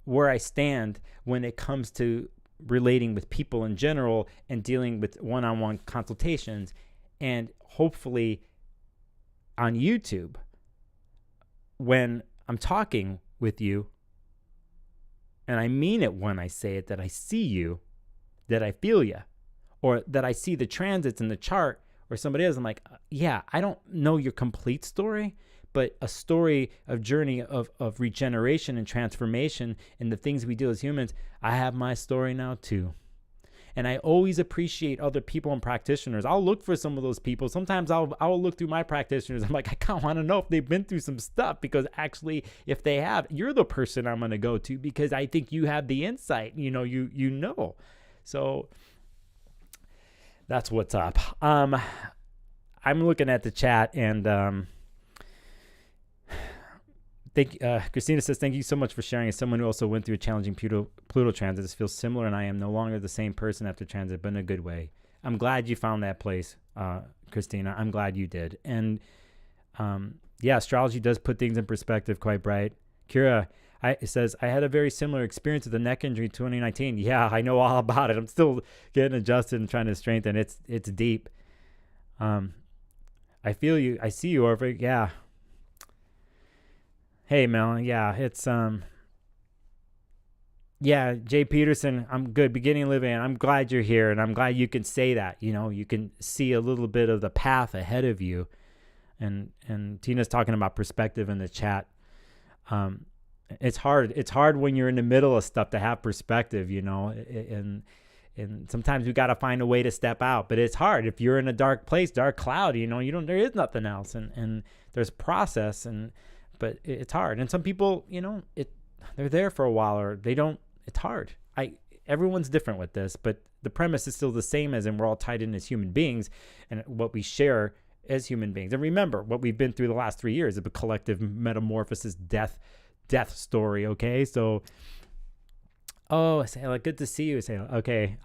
Speaker 1: where I stand when it comes to relating with people in general and dealing with one-on-one consultations. And hopefully on YouTube, when I'm talking with you, and I mean it when I say it, that I see you, that I feel you, or that I see the transits in the chart or somebody else, I'm like, yeah, I don't know your complete story, but a story of journey of regeneration and transformation and the things we do as humans, I have my story now too. And I always appreciate other people and practitioners. I'll look for some of those people. Sometimes I'll look through my practitioners. I'm like, I kind of want to know if they've been through some stuff, because actually, if they have, you're the person I'm going to go to, because I think you have the insight. So that's what's up. I'm looking at the chat, and Christina says, thank you so much for sharing. As someone who also went through a challenging Pluto transit, this feels similar, and I am no longer the same person after transit, but in a good way. I'm glad you found that place, Christina. I'm glad you did. And astrology does put things in perspective quite bright. Kira says, I had a very similar experience with a neck injury in 2019. Yeah, I know all about it. I'm still getting adjusted and trying to strengthen. It's deep. I feel you. I see you, Orphic. Yeah. Hey, Mel. Yeah, it's Jay Peterson, I'm good. Beginning living. I'm glad you're here, and I'm glad you can say that. You can see a little bit of the path ahead of you. And Tina's talking about perspective in the chat. It's hard. It's hard when you're in the middle of stuff to have perspective, and sometimes we got to find a way to step out, but it's hard. If you're in a dark place, dark cloud, there is nothing else, and there's process, but it's hard. And some people, they're there for a while, or they don't. It's hard. Everyone's different with this, but the premise is still the same, as in we're all tied in as human beings, and what we share as human beings. And remember what we've been through the last 3 years of a collective metamorphosis, death story. Okay, so Sayla, good to see you, Sayla. Okay,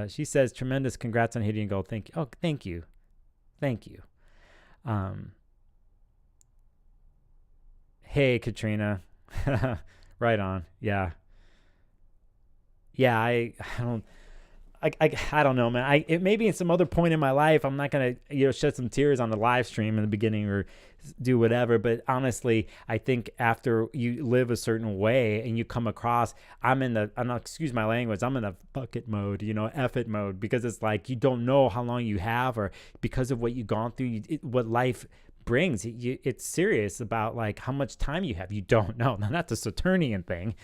Speaker 1: she says, tremendous, congrats on hitting gold. Thank you. Oh, thank you. Hey, Katrina. Right on. Yeah. I don't know, man. It maybe at some other point in my life, I'm not gonna shed some tears on the live stream in the beginning or do whatever. But honestly, I think after you live a certain way and you come across, excuse my language, I'm in a fuck it mode, F it mode, because it's like you don't know how long you have, or because of what you've gone through, what life brings. It's serious about like how much time you have. You don't know. Now that's a Saturnian thing.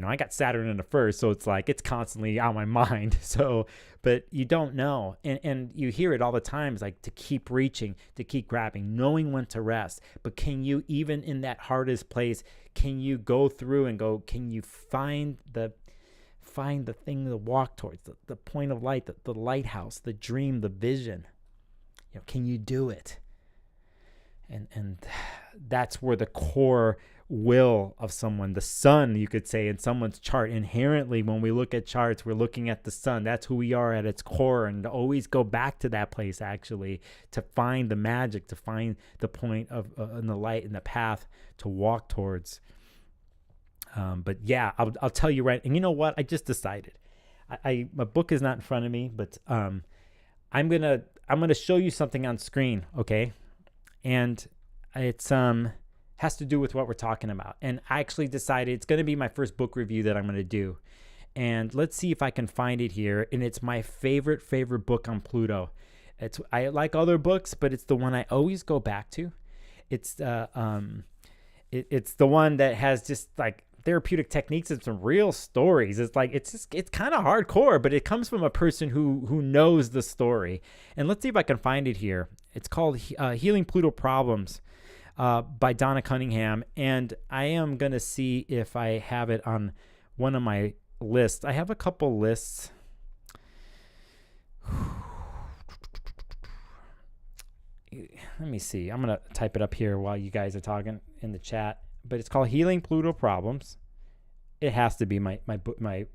Speaker 1: I got Saturn in the first, so it's like it's constantly on my mind. So, but you don't know, and you hear it all the time. It's like to keep reaching, to keep grabbing, knowing when to rest. But can you, even in that hardest place, can you go through and go? Can you find the thing to walk towards, the point of light, the lighthouse, the dream, the vision? Can you do it? And that's where the core will of someone, the sun, you could say, in someone's chart, inherently, when we look at charts, we're looking at the sun. That's who we are at its core, and to always go back to that place, actually, to find the magic, to find the point of in the light and the path to walk towards. But yeah, I'll tell you right. And you know what? I just decided. My book is not in front of me, but I'm gonna show you something on screen, okay? And it's has to do with what we're talking about. And I actually decided it's gonna be my first book review that I'm gonna do. And let's see if I can find it here. And it's my favorite book on Pluto. I like other books, but it's the one I always go back to. It's it's the one that has just like therapeutic techniques and some real stories. It's like it's kind of hardcore, but it comes from a person who knows the story. And let's see if I can find it here. It's called Healing Pluto Problems by Donna Cunningham, and I am gonna see if I have it on one of my lists. I have a couple lists. Let me see. I'm gonna type it up here while you guys are talking in the chat. But it's called Healing Pluto Problems. It has to be my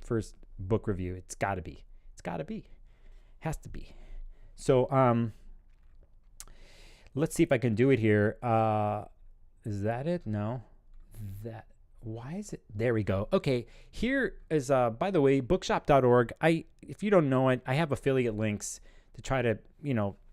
Speaker 1: first book review. It's got to be. Has to be. So let's see if I can do it here. Is that it? No. Why is it? There we go. Okay. Here is by the way, bookshop.org. If you don't know it, I have affiliate links to try to,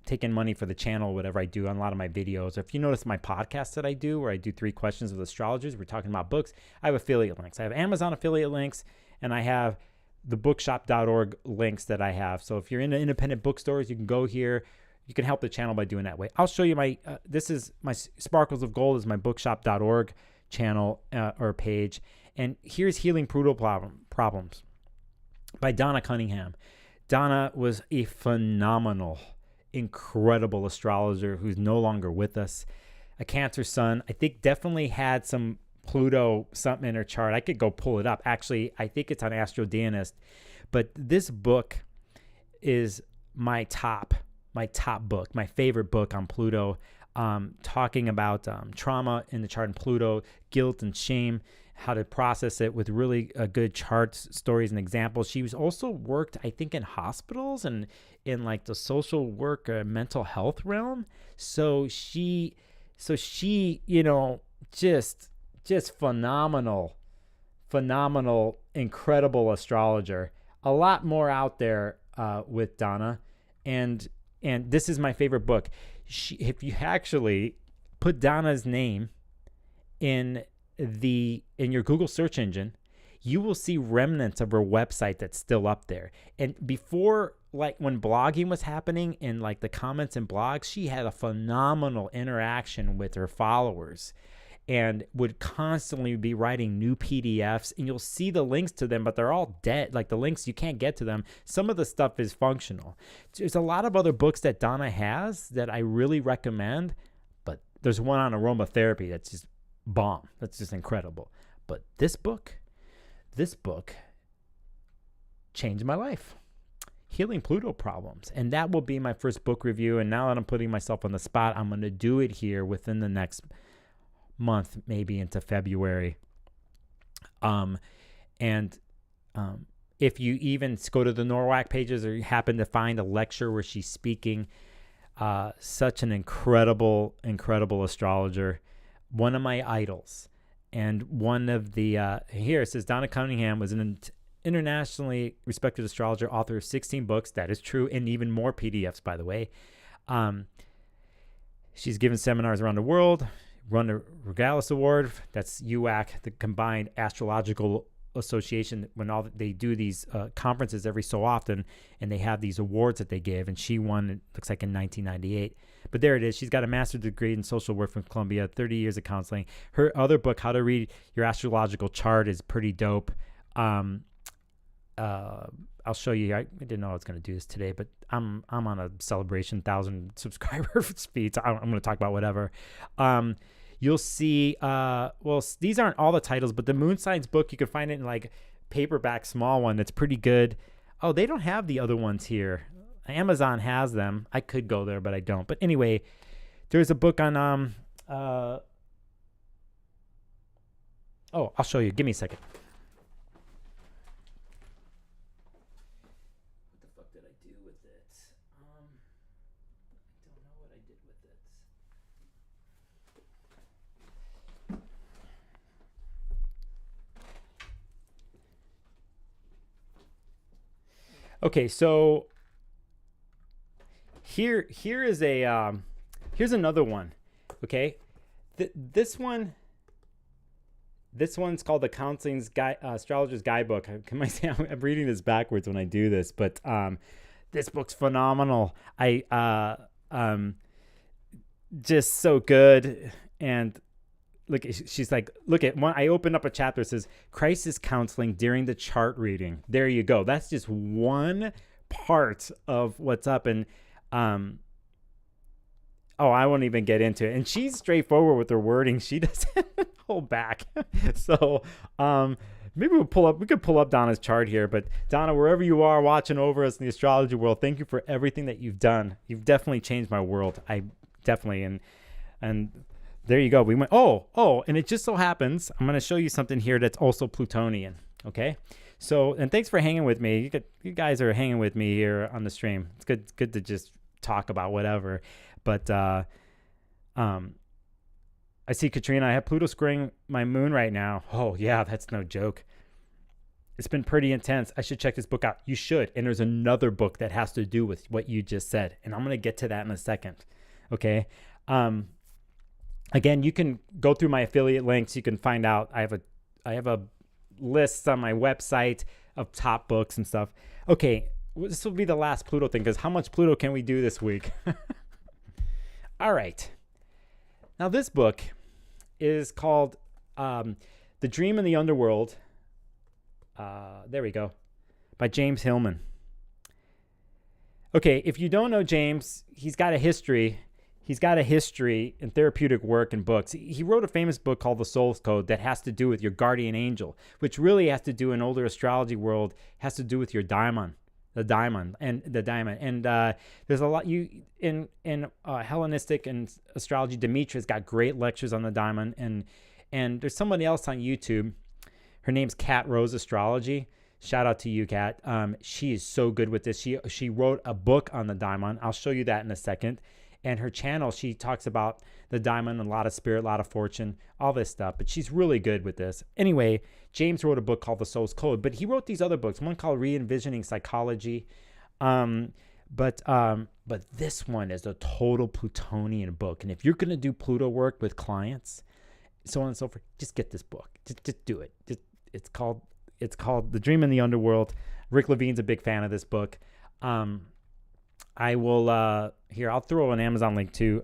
Speaker 1: take in money for the channel, whatever I do on a lot of my videos. If you notice my podcast that I do, where I do 3 questions with astrologers, we're talking about books, I have affiliate links. I have Amazon affiliate links, and I have the bookshop.org links that I have. So if you're in independent bookstores, you can go here. You can help the channel by doing that way. I'll show you this is my Sparkles of Gold is my bookshop.org channel or page. And here's Healing Pluto Problems by Donna Cunningham. Donna was a phenomenal, incredible astrologer who's no longer with us. A Cancer sun. I think definitely had some Pluto something in her chart. I could go pull it up. Actually, I think it's on Astro Dentist. But this book is my top book, my favorite book on Pluto, talking about trauma in the chart in Pluto, guilt and shame, how to process it with really good charts, stories, and examples. She was also worked, I think, in hospitals and in like the social work, mental health realm. So she, just phenomenal, incredible astrologer. A lot more out there with Donna, and this is my favorite book. If you actually put Donna's name in your Google search engine, you will see remnants of her website that's still up there. And before, like when blogging was happening in like the comments and blogs, she had a phenomenal interaction with her followers and would constantly be writing new PDFs, and you'll see the links to them, but they're all dead. Like the links, you can't get to them. Some of the stuff is functional. There's a lot of other books that Donna has that I really recommend, but there's one on aromatherapy that's just bomb. That's just incredible. But this book changed my life. Healing Pluto Problems. And that will be my first book review. And now that I'm putting myself on the spot, I'm going to do it here within the next month, maybe into February. If you even go to the NORWAC pages or you happen to find a lecture where she's speaking, such an incredible astrologer, one of my idols. And one of the, here it says Donna Cunningham was an internationally respected astrologer, author of 16 books. That is true. And even more PDFs, by the way. She's given seminars around the world, run the Regalis Award. That's UAC, the Combined Astrological Association, when they do these conferences every so often, and they have these awards that they give. And she won, it looks like in 1998. But there it is. She's got a master's degree in social work from Columbia, 30 years of counseling. Her other book, How to Read Your Astrological Chart, is pretty dope. I'll show you. I didn't know I was going to do this today, but I'm on a celebration 1,000 subscriber speed. So I'm going to talk about whatever. You'll see, these aren't all the titles, but the Moon Signs book, you can find it in like paperback, small one. That's pretty good. Oh, they don't have the other ones here. Amazon has them. I could go there, but I don't. But anyway, there's a book on, I'll show you. Give me a second. What the fuck did I do with it? I don't know what I did with it. Okay, so here's another one. Okay, this one's called the Astrologer's Guidebook. Can I say I'm reading this backwards when I do this, but this book's phenomenal. Just so good. And look, she's like, look at one. I opened up a chapter that says crisis counseling during the chart reading. There you go. That's just one part of what's up. And I won't even get into it. And she's straightforward with her wording. She doesn't hold back. So maybe we could pull up Donna's chart here. But Donna, wherever you are watching over us in the astrology world, thank you for everything that you've done. You've definitely changed my world. I definitely. And there you go. We went, and it just so happens, I'm going to show you something here that's also Plutonian. Okay. So, and thanks for hanging with me. You guys are hanging with me here on the stream. It's good to just talk about whatever. But I see Katrina, I have Pluto squaring my moon right now. Oh yeah, that's no joke. It's been pretty intense. I should check this book out. You should. And there's another book that has to do with what you just said. And I'm going to get to that in a second. Okay. Again, you can go through my affiliate links. You can find out. I have a list on my website of top books and stuff. Okay. This will be the last Pluto thing, because how much Pluto can we do this week? All right. Now this book is called The Dream in the Underworld. There we go. By James Hillman. Okay, if you don't know James, he's got a history. He's got a history in therapeutic work and books. He wrote a famous book called The Soul's Code that has to do with your guardian angel, which really has to do in older astrology world, has to do with your Daimon. The Daimon. And there's a lot in Hellenistic and astrology. Demetria's got great lectures on the Daimon, and there's somebody else on YouTube. Her name's Kat Rose Astrology. Shout out to you, Kat. She is so good with this. She wrote a book on the Daimon. I'll show you that in a second. And her channel, she talks about the Daimon, a lot of spirit, a lot of fortune, all this stuff. But she's really good with this. Anyway, James wrote a book called The Soul's Code, but he wrote these other books, one called Re-envisioning Psychology. But this one is a total Plutonian book. And if you're going to do Pluto work with clients, so on and so forth, just get this book. Just do it. It's called The Dream in the Underworld. Rick Levine's a big fan of this book. I will here, I'll throw an Amazon link too.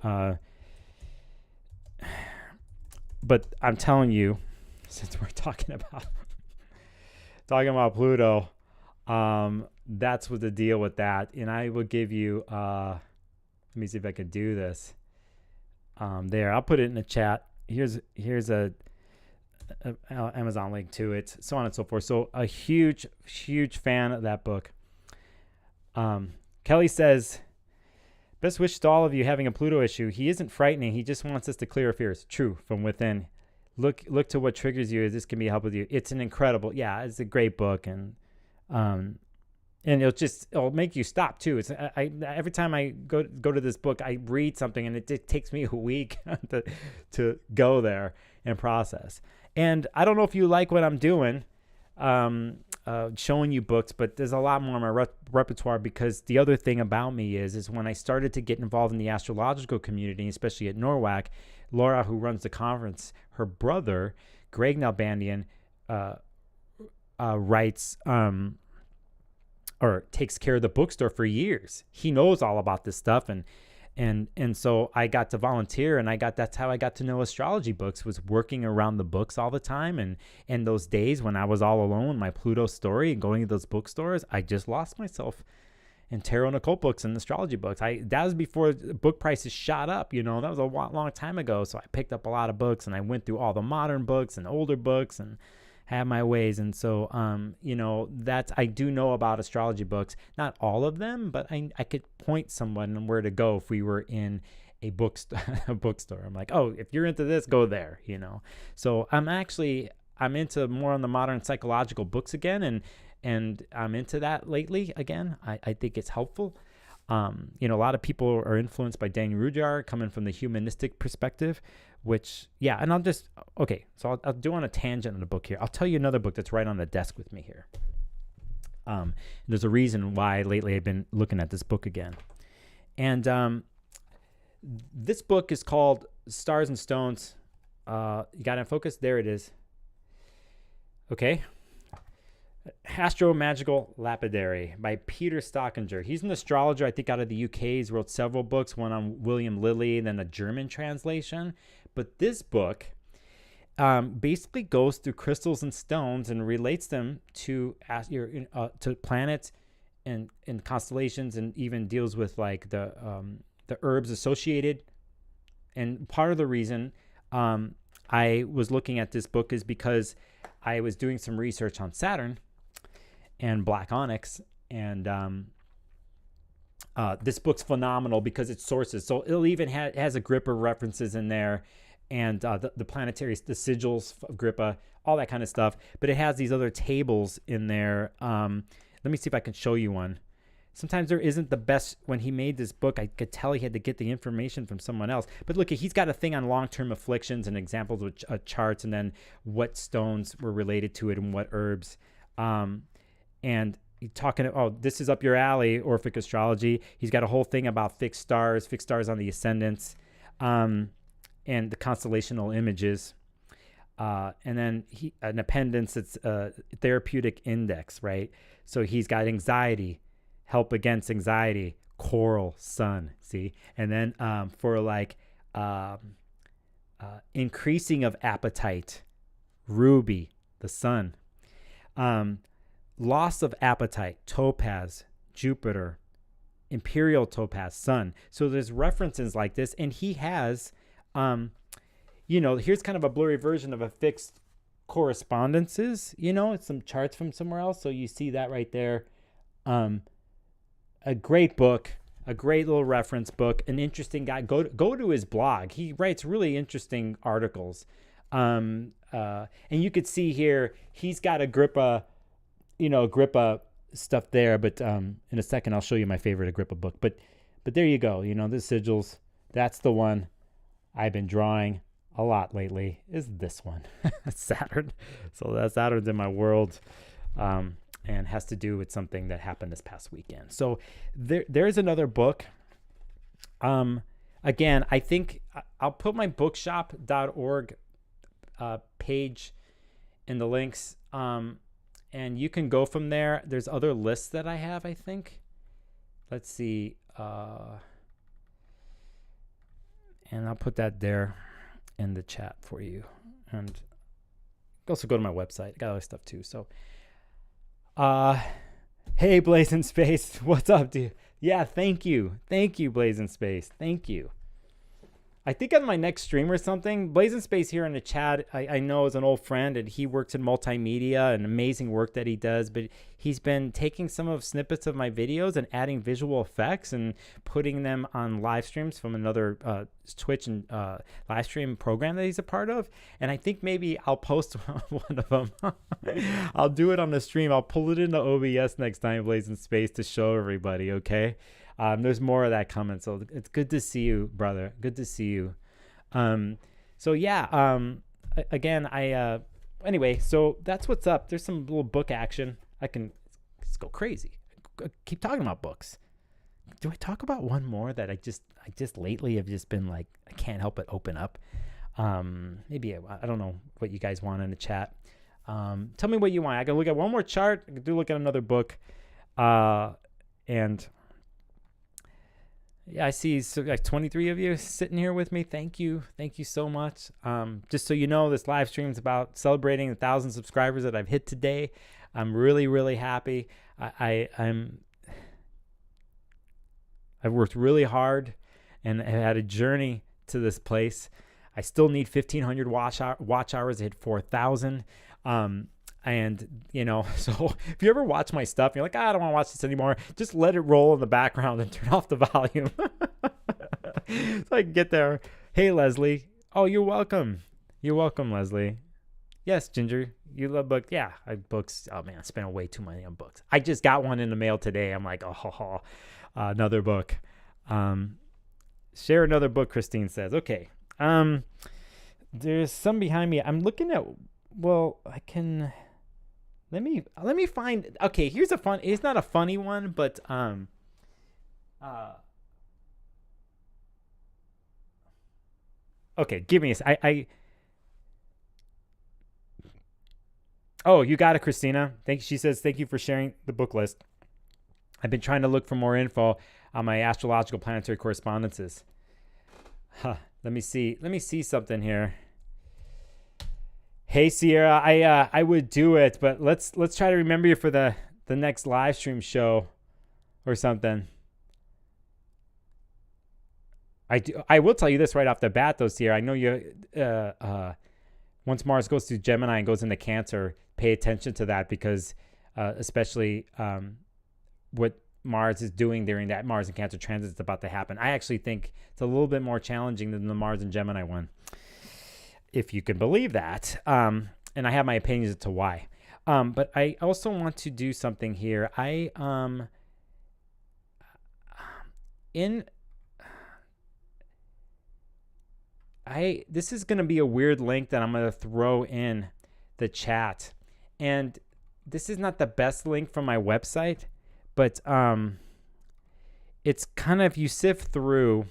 Speaker 1: But I'm telling you, since we're talking about Pluto, that's what the deal with that. And I will give you let me see if I can do this. There, I'll put it in the chat. Here's a Amazon link to it, so on and so forth. So a huge fan of that book. Kelly says, best wishes to all of you having a Pluto issue. He isn't frightening. He just wants us to clear our fears. True, from within. Look to what triggers you. This can be help with you. It's an incredible, it's a great book, and it'll make you stop too. It's every time I go to this book, I read something, and it takes me a week to go there and process. And I don't know if you like what I'm doing. Showing you books, but there's a lot more in my repertoire, because the other thing about me is when I started to get involved in the astrological community, especially at NORWAC, Laura, who runs the conference, her brother, Greg Nalbandian, writes or takes care of the bookstore for years. He knows all about this stuff, and so I got to volunteer, and that's how I got to know astrology books, was working around the books all the time. And those days when I was all alone, my Pluto story, and going to those bookstores, I just lost myself in tarot and occult books and astrology books. That was before book prices shot up, that was a long time ago. So I picked up a lot of books, and I went through all the modern books and older books and had my ways. And so, I do know about astrology books, not all of them, but I could point someone on where to go if we were in a bookstore. I'm like, oh, if you're into this, go there, So I'm into more on the modern psychological books again. And I'm into that lately again. I think it's helpful. A lot of people are influenced by Daniel Rudyard, coming from the humanistic perspective, which, and I'll do on a tangent in the book here. I'll tell you another book that's right on the desk with me here. There's a reason why lately I've been looking at this book again. And this book is called Stars and Stones. You got it in focus? There it is. Okay. Astro-Magical Lapidary by Peter Stockinger. He's an astrologer, I think, out of the UK. He's wrote several books, one on William Lilly, then a German translation. But this book basically goes through crystals and stones and relates them to planets and constellations, and even deals with like the herbs associated. And part of the reason I was looking at this book is because I was doing some research on Saturn and black onyx, and this book's phenomenal because it sources. So it'll even has Agrippa references in there, and the planetary, the sigils of Agrippa, all that kind of stuff. But it has these other tables in there. Let me see if I can show you one. Sometimes there isn't the best. When he made this book, I could tell he had to get the information from someone else. But look, he's got a thing on long-term afflictions and examples of charts, and then what stones were related to it and what herbs. And talking, this is up your alley, Orphic astrology. He's got a whole thing about fixed stars on the ascendants, and the constellational images. And then an appendix, it's a therapeutic index, right? So he's got anxiety, help against anxiety, coral, sun, see? And then for like increasing of appetite, ruby, the sun. Loss of appetite, topaz, Jupiter, imperial topaz, sun. So there's references like this, and he has, here's kind of a blurry version of a fixed correspondences, it's some charts from somewhere else. So you see that right there. A great book, a great little reference book, an interesting guy. Go to his blog. He writes really interesting articles. And you could see here, he's got Agrippa stuff there, but in a second I'll show you my favorite Agrippa book. But there you go. The sigils, that's the one I've been drawing a lot lately, is this one. Saturn. So that Saturn's in my world, and has to do with something that happened this past weekend. So there's another book. Again, I think I'll put my bookshop.org page in the links, and you can go from there. There's other lists that I have, I think. Let's see. And I'll put that there in the chat for you. And also go to my website. I got other stuff too. So, hey, Blazing Space. What's up, dude? Yeah, thank you. Thank you, Blazing Space. Thank you. I think on my next stream or something, Blazing Space here in the chat, I know is an old friend, and he works in multimedia and amazing work that he does, but he's been taking some of snippets of my videos and adding visual effects and putting them on live streams from another Twitch and live stream program that he's a part of. And I think maybe I'll post one of them. I'll do it on the stream. I'll pull it into OBS next time, Blazing Space, to show everybody, okay? There's more of that coming, so it's good to see you, brother. Good to see you. So yeah, again, anyway, so that's what's up. There's some little book action. I can just go crazy. Keep talking about books. Do I talk about one more that I just lately have just been like, I can't help but open up? Maybe, I don't know what you guys want in the chat. Tell me what you want. I can look at one more chart. I can look at another book. And yeah, I see like 23 of you sitting here with me. Thank you. Thank you so much. Just so you know, this live stream is about celebrating the 1,000 subscribers that I've hit today. I'm really, really happy. I've worked really hard and have had a journey to this place. I still need 1,500 watch hours to hit 4,000. And, so if you ever watch my stuff, and you're like, I don't want to watch this anymore, just let it roll in the background and turn off the volume. So I can get there. Hey, Leslie. Oh, you're welcome. You're welcome, Leslie. Yes, Ginger, you love books. Yeah, books. Oh, man, I spent way too money on books. I just got one in the mail today. I'm like, another book. Share another book, Christine says. Okay. There's some behind me. I'm looking at, I can... Let me find. Okay, here's a fun. It's not a funny one, but Okay, give me a. Oh, you got it, Christina. She says thank you for sharing the book list. I've been trying to look for more info on my astrological planetary correspondences. Let me see something here. Hey Sierra, I would do it, but let's try to remember you for the next live stream show or something. I will tell you this right off the bat though, Sierra. I know you once Mars goes through Gemini and goes into Cancer, pay attention to that because especially what Mars is doing during that Mars and Cancer transit is about to happen. I actually think it's a little bit more challenging than the Mars and Gemini one, if you can believe that. And I have my opinions as to why. But I also want to do something here. This is going to be a weird link that I'm going to throw in the chat. And this is not the best link from my website, but it's kind of, if you sift through,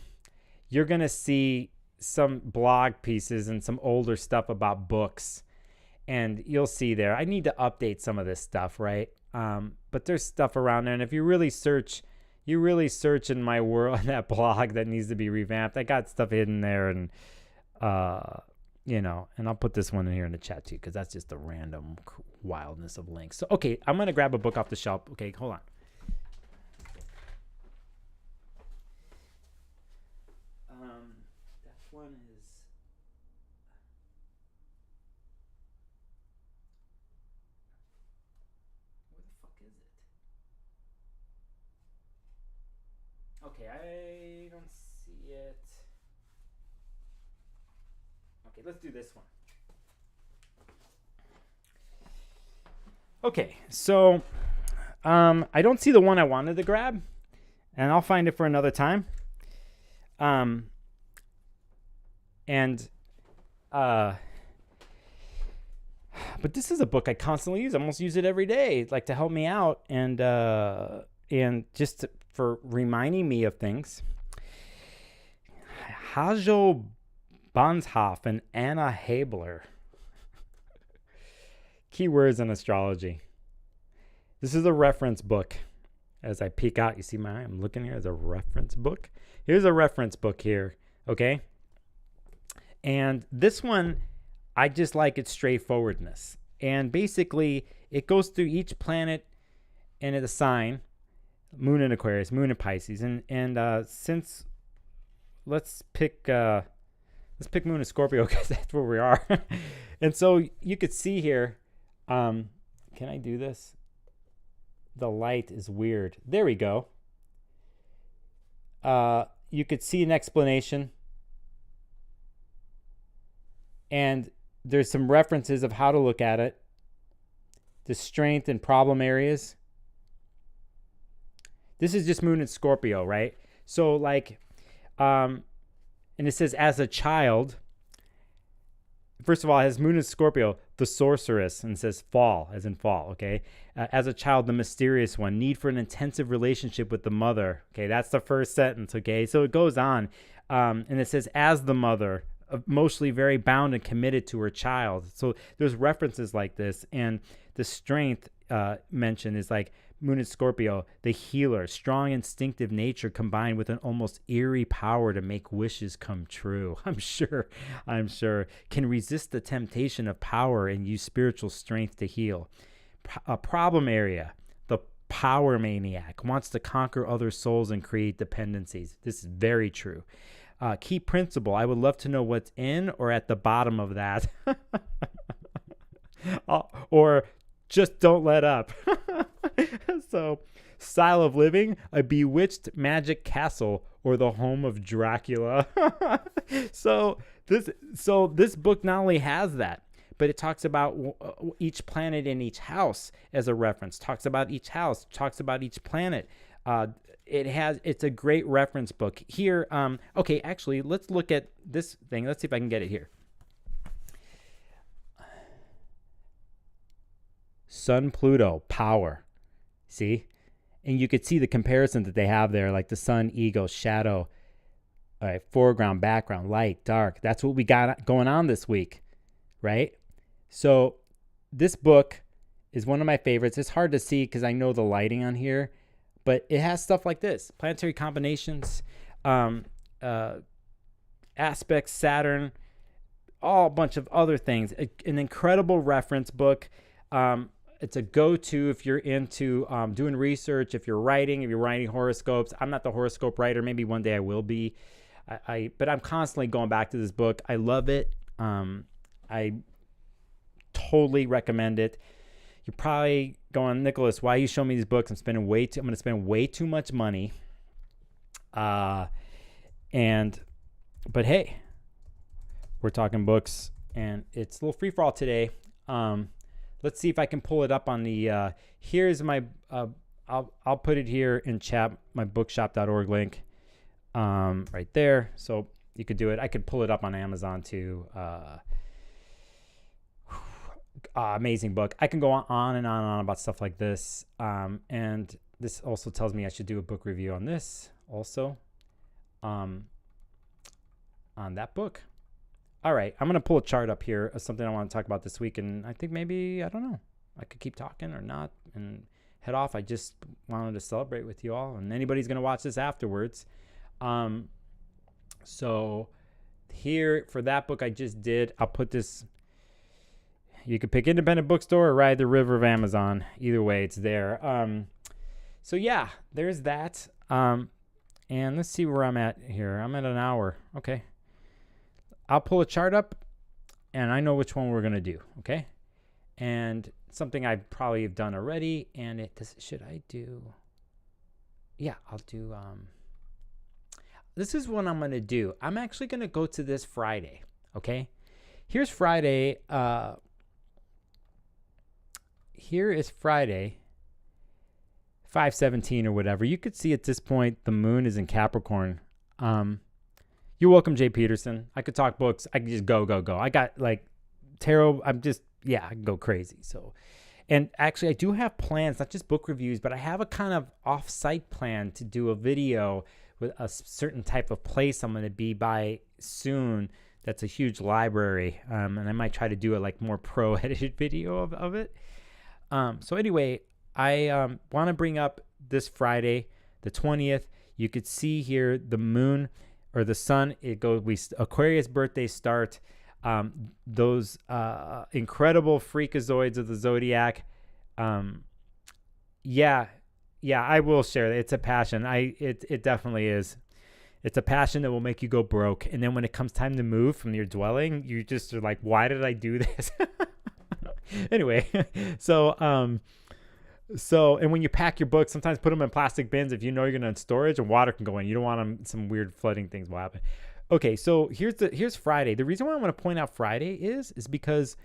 Speaker 1: you're going to see some blog pieces and some older stuff about books. And you'll see there, I need to update some of this stuff, right? But there's stuff around there. And if you really search in my world, that blog that needs to be revamped, I got stuff hidden there. And, and I'll put this one in here in the chat too, because that's just the random wildness of links. So, okay, I'm going to grab a book off the shelf. Okay, hold on. That one is... Where the fuck is it? Okay, I don't see it. Okay, let's do this one. Okay, so I don't see the one I wanted to grab, and I'll find it for another time. But this is a book I constantly use. I almost use it every day, like to help me out and just for reminding me of things. Hajo Bonshoff and Anna Habler. Keywords in astrology. This is a reference book. As I peek out, you see I'm looking here as a reference book. Here's a reference book here, okay? And this one, I just like its straightforwardness. And basically, it goes through each planet and a sign, Moon in Aquarius, Moon in Pisces. And since, let's pick Moon in Scorpio because that's where we are. And so you could see here, can I do this? The light is weird. There we go. You could see an explanation. And there's some references of how to look at it. The strength and problem areas. This is just Moon in Scorpio, right? So like, and it says as a child, first of all, it has Moon in Scorpio, the sorceress, and it says fall, as in fall, okay? As a child, the mysterious one, need for an intensive relationship with the mother. Okay, that's the first sentence, okay? So it goes on, and it says as the mother, mostly very bound and committed to her child. So there's references like this, and the strength mentioned is like Moon in Scorpio, the healer, strong instinctive nature combined with an almost eerie power to make wishes come true. I'm sure can resist the temptation of power and use spiritual strength to heal. A problem area, the power maniac wants to conquer other souls and create dependencies. This is very true. Key principle, I would love to know what's in or at the bottom of that. Or just don't let up. So, style of living, a bewitched magic castle or the home of Dracula. So this book not only has that, but it talks about each planet in each house as a reference, talks about each house, talks about each planet. It's a great reference book here. Okay, actually, let's look at this thing. Let's see if I can get it here. Sun, Pluto, power. See? And you could see the comparison that they have there, like the sun, ego, shadow, all right, foreground, background, light, dark. That's what we got going on this week, right? So this book is one of my favorites. It's hard to see because I know the lighting on here, but it has stuff like this: planetary combinations, aspects, Saturn, all a bunch of other things. An incredible reference book. It's a go-to if you're into doing research, if you're writing horoscopes. I'm not the horoscope writer. Maybe one day I will be. But I'm constantly going back to this book. I love it. I totally recommend it. You're probably going, Nicholas, why are you showing me these books? I'm going to spend way too much money. But hey, we're talking books, and it's a little free for all today. Let's see if I can pull it up on the, here's my, I'll put it here in chat, my bookshop.org link, right there. So you could do it. I could pull it up on Amazon too. Amazing book. I can go on and on about stuff like this. And this also tells me I should do a book review on this also, on that book. All right, I'm going to pull a chart up here of something I want to talk about this week, and I think maybe, I don't know, I could keep talking or not and head off. I just wanted to celebrate with you all, and anybody's going to watch this afterwards. So here, for that book I just did, I'll put this, you could pick independent bookstore or ride the river of Amazon. Either way, it's there. So yeah, there's that. And let's see where I'm at here. I'm at an hour. Okay. I'll pull a chart up, and I know which one we're going to do, okay? And something I probably have done already, and should I do? Yeah, I'll do, this is what I'm going to do. I'm actually going to go to this Friday, okay? Here's Friday. Here is Friday, 5/17 or whatever. You could see at this point the moon is in Capricorn. You're welcome, Jay Peterson. I could talk books. I could just go. I got like tarot. I can go crazy. So, and actually I do have plans, not just book reviews, but I have a kind of off-site plan to do a video with a certain type of place I'm going to be by soon. That's a huge library. And I might try to do a like more pro edited video of it. So anyway, I want to bring up this Friday, the 20th. You could see here the moon or the sun. Aquarius birthdays start. Those incredible freakazoids of the zodiac. Yeah, I will share that. It's a passion. It definitely is. It's a passion that will make you go broke. And then when it comes time to move from your dwelling, you just are like, why did I do this? Anyway, and when you pack your books, sometimes put them in plastic bins if you know you're going to in storage and water can go in. You don't want them, some weird flooding things will happen. Okay, so here's Friday. The reason why I want to point out Friday is because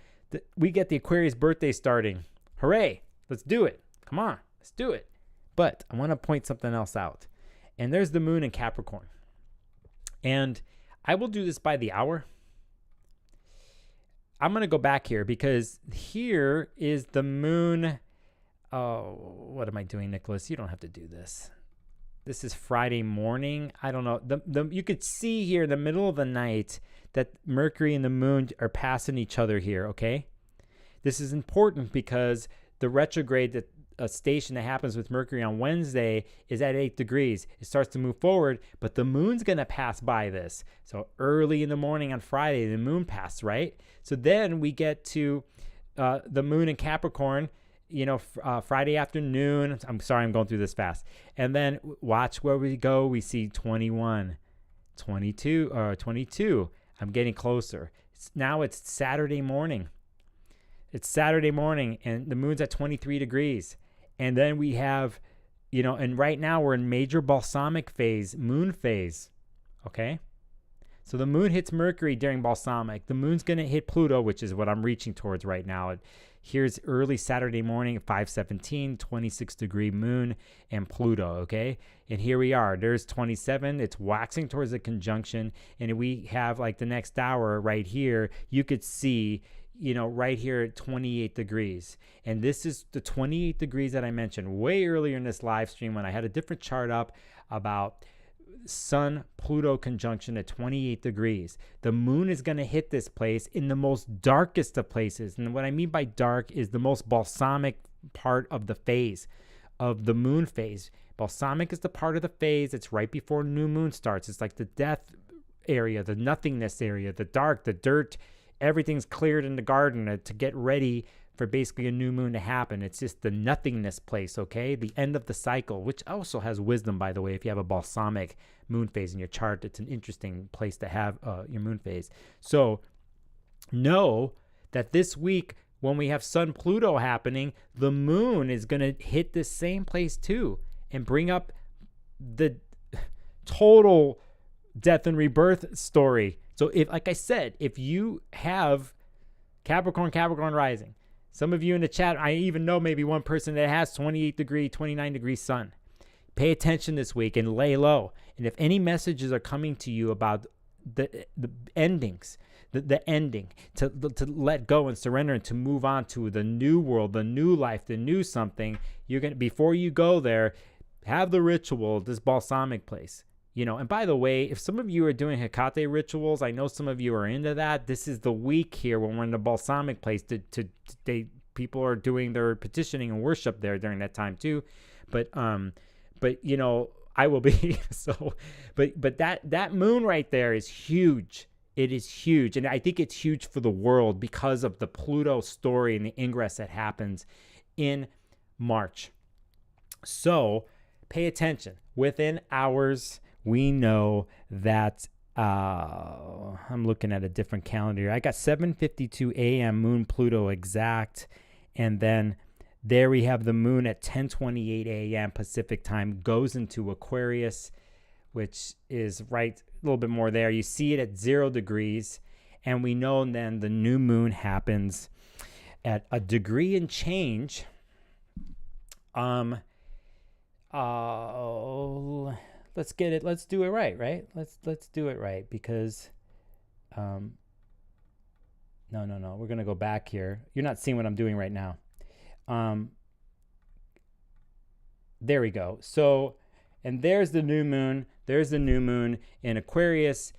Speaker 1: we get the Aquarius birthday starting. Hooray! Let's do it. Come on, let's do it. But I want to point something else out. And there's the moon in Capricorn. And I will do this by the hour. I'm going to go back here because here is the moon. Oh, what am I doing, Nicholas? You don't have to do this. This is Friday morning. I don't know. You could see here in the middle of the night that Mercury and the moon are passing each other here, okay? This is important because the retrograde station that happens with Mercury on Wednesday is at 8 degrees. It starts to move forward, but the moon's going to pass by this. So early in the morning on Friday, the moon passed, right? So then we get to the moon in Capricorn, Friday afternoon. I'm sorry, I'm going through this fast. And then watch where we go. We see 21, 22. I'm getting closer. Now it's Saturday morning. It's Saturday morning, and the moon's at 23 degrees. And then we have, and right now we're in major balsamic phase, moon phase, okay? So the moon hits Mercury during balsamic. The moon's going to hit Pluto, which is what I'm reaching towards right now. Here's early Saturday morning at 5/17, 26-degree moon and Pluto, okay? And here we are. There's 27. It's waxing towards a conjunction. And we have like the next hour right here. You could see, right here at 28 degrees. And this is the 28 degrees that I mentioned way earlier in this live stream when I had a different chart up about Sun-Pluto conjunction at 28 degrees. The moon is going to hit this place in the most darkest of places. And what I mean by dark is the most balsamic part of the phase, of the moon phase. Balsamic is the part of the phase that's right before new moon starts. It's like the death area, the nothingness area, the dark, the dirt. Everything's cleared in the garden to get ready for basically a new moon to happen. It's just the nothingness place, okay? The end of the cycle, which also has wisdom, by the way. If you have a balsamic moon phase in your chart, it's an interesting place to have your moon phase. So know that this week, when we have Sun-Pluto happening, the moon is going to hit this same place too and bring up the total death and rebirth story. So if, like I said, if you have Capricorn rising, some of you in the chat, I even know maybe one person that has 28 degree, 29 degree sun. Pay attention this week and lay low. And if any messages are coming to you about the endings, the ending, to let go and surrender and to move on to the new world, the new life, the new something, you're going to, before you go there, have the ritual, this balsamic place. And by the way, if some of you are doing Hecate rituals, I know some of you are into that. This is the week here when we're in the balsamic place. People are doing their petitioning and worship there during that time too. But I will be. So, but that moon right there is huge. It is huge, and I think it's huge for the world because of the Pluto story and the ingress that happens in March. So, pay attention. Within hours, we know that I'm looking at a different calendar here. I got 7:52 a.m. Moon Pluto exact, and then there we have the moon at 10:28 a.m. Pacific time goes into Aquarius, which is right a little bit more there. You see it at 0 degrees, and we know then the new moon happens at a degree and change. Let's get it. Let's do it right? Let's do it right because, no. We're going to go back here. You're not seeing what I'm doing right now. There we go. So, and there's the new moon. There's the new moon in Aquarius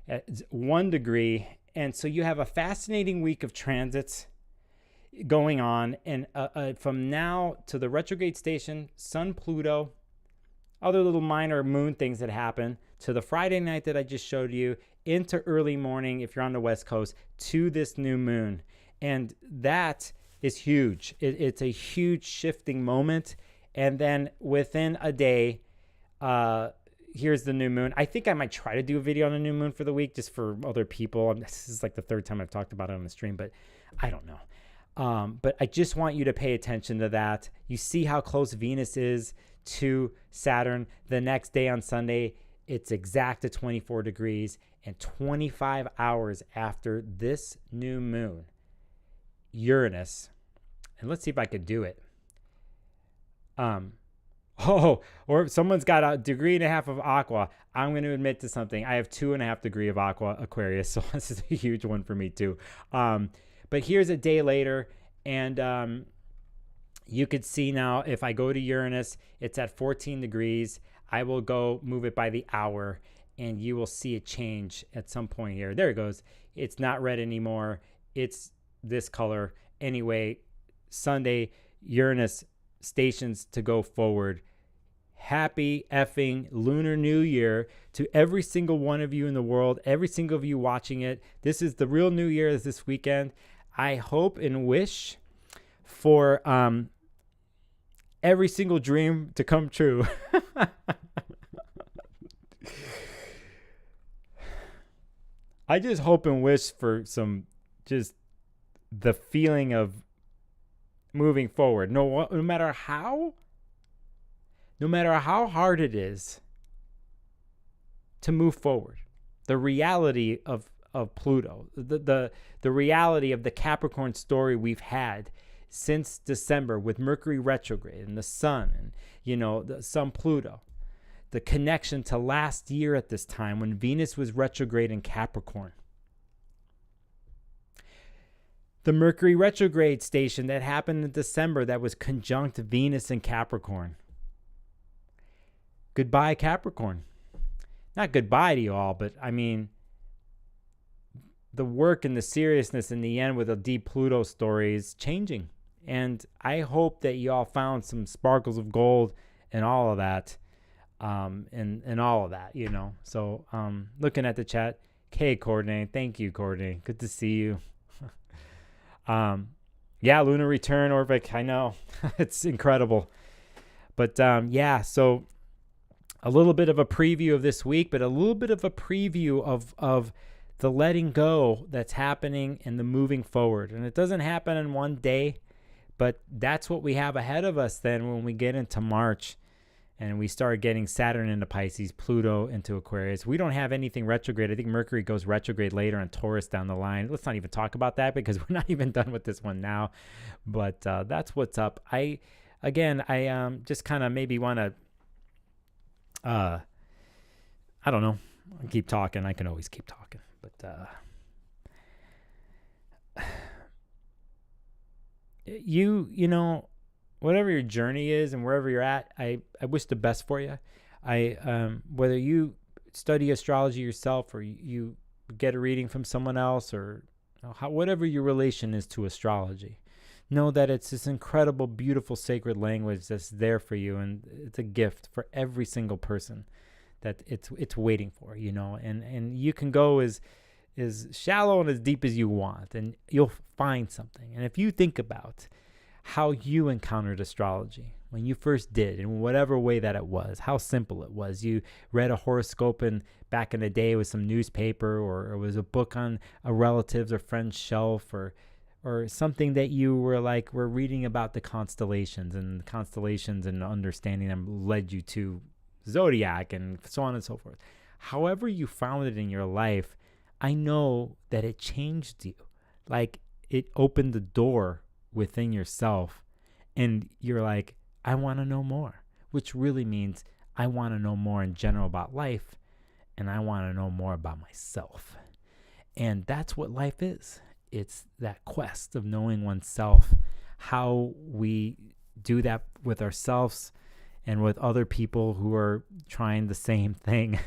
Speaker 1: at 1 degree. And so you have a fascinating week of transits going on. And from now to the retrograde station, Sun, Pluto, other little minor moon things that happen, to the Friday night that I just showed you, into early morning, if you're on the West Coast, to this new moon. And that is huge. It's a huge shifting moment. And then within a day, here's the new moon. I think I might try to do a video on the new moon for the week just for other people. This is like the 3rd time I've talked about it on the stream, but I don't know. But I just want you to pay attention to that. You see how close Venus is to Saturn. The next day on Sunday, it's exact at 24 degrees. And 25 hours after this new moon, Uranus, and let's see if I could do it. Or someone's got 1.5 degrees of Aqua. I'm going to admit to something. I have 2.5 degrees of Aqua Aquarius, so this is a huge one for me too. But here's a day later, and you could see now if I go to Uranus, it's at 14 degrees. I will go move it by the hour, and you will see it change at some point here. There it goes. It's not red anymore. It's this color. Anyway, Sunday, Uranus stations to go forward. Happy effing Lunar New Year to every single one of you in the world, every single of you watching it. This is the real New Year is this weekend. I hope and wish for every single dream to come true. I just hope and wish for just the feeling of moving forward. No matter how hard it is to move forward, the reality of Pluto, the reality of the Capricorn story we've had since December with Mercury retrograde and the Sun and the Sun Pluto, the connection to last year at this time when Venus was retrograde in Capricorn. the Mercury retrograde station that happened in December that was conjunct Venus and Capricorn. Goodbye, Capricorn. Not goodbye to you all, but I mean, the work and the seriousness in the end with a deep Pluto story is changing. And I hope that you all found some sparkles of gold and all of that. And all of that, you know. So looking at the chat, hey, Courtney. Thank you, Courtney. Good to see you. Yeah, lunar return, Orvik. I know. It's incredible. But yeah, so a little bit of a preview of this week, but a little bit of a preview of the letting go that's happening and the moving forward. And it doesn't happen in one day, but that's what we have ahead of us then when we get into March and we start getting Saturn into Pisces, Pluto into Aquarius. We don't have anything retrograde. I think Mercury goes retrograde later on Taurus down the line. Let's not even talk about that because we're not even done with this one now. But that's what's up. I just kind of maybe want to, I don't know, keep talking. I can always keep talking. But you know, whatever your journey is and wherever you're at, I wish the best for you. Whether you study astrology yourself or you get a reading from someone else or whatever your relation is to astrology, know that it's this incredible, beautiful, sacred language that's there for you, and it's a gift for every single person that it's waiting for, you know. And you can go as shallow and as deep as you want, and you'll find something. And if you think about how you encountered astrology when you first did, in whatever way that it was, how simple it was. You read a horoscope back in the day with some newspaper, or it was a book on a relative's or friend's shelf, or something that you were reading about the constellations and understanding them led you to zodiac and so on and so forth. However you found it in your life, I know that it changed you. Like, it opened the door within yourself, and you're like, I want to know more, which really means I want to know more in general about life, and I want to know more about myself. And that's what life is. It's that quest of knowing oneself. How we do that with ourselves and with other people who are trying the same thing.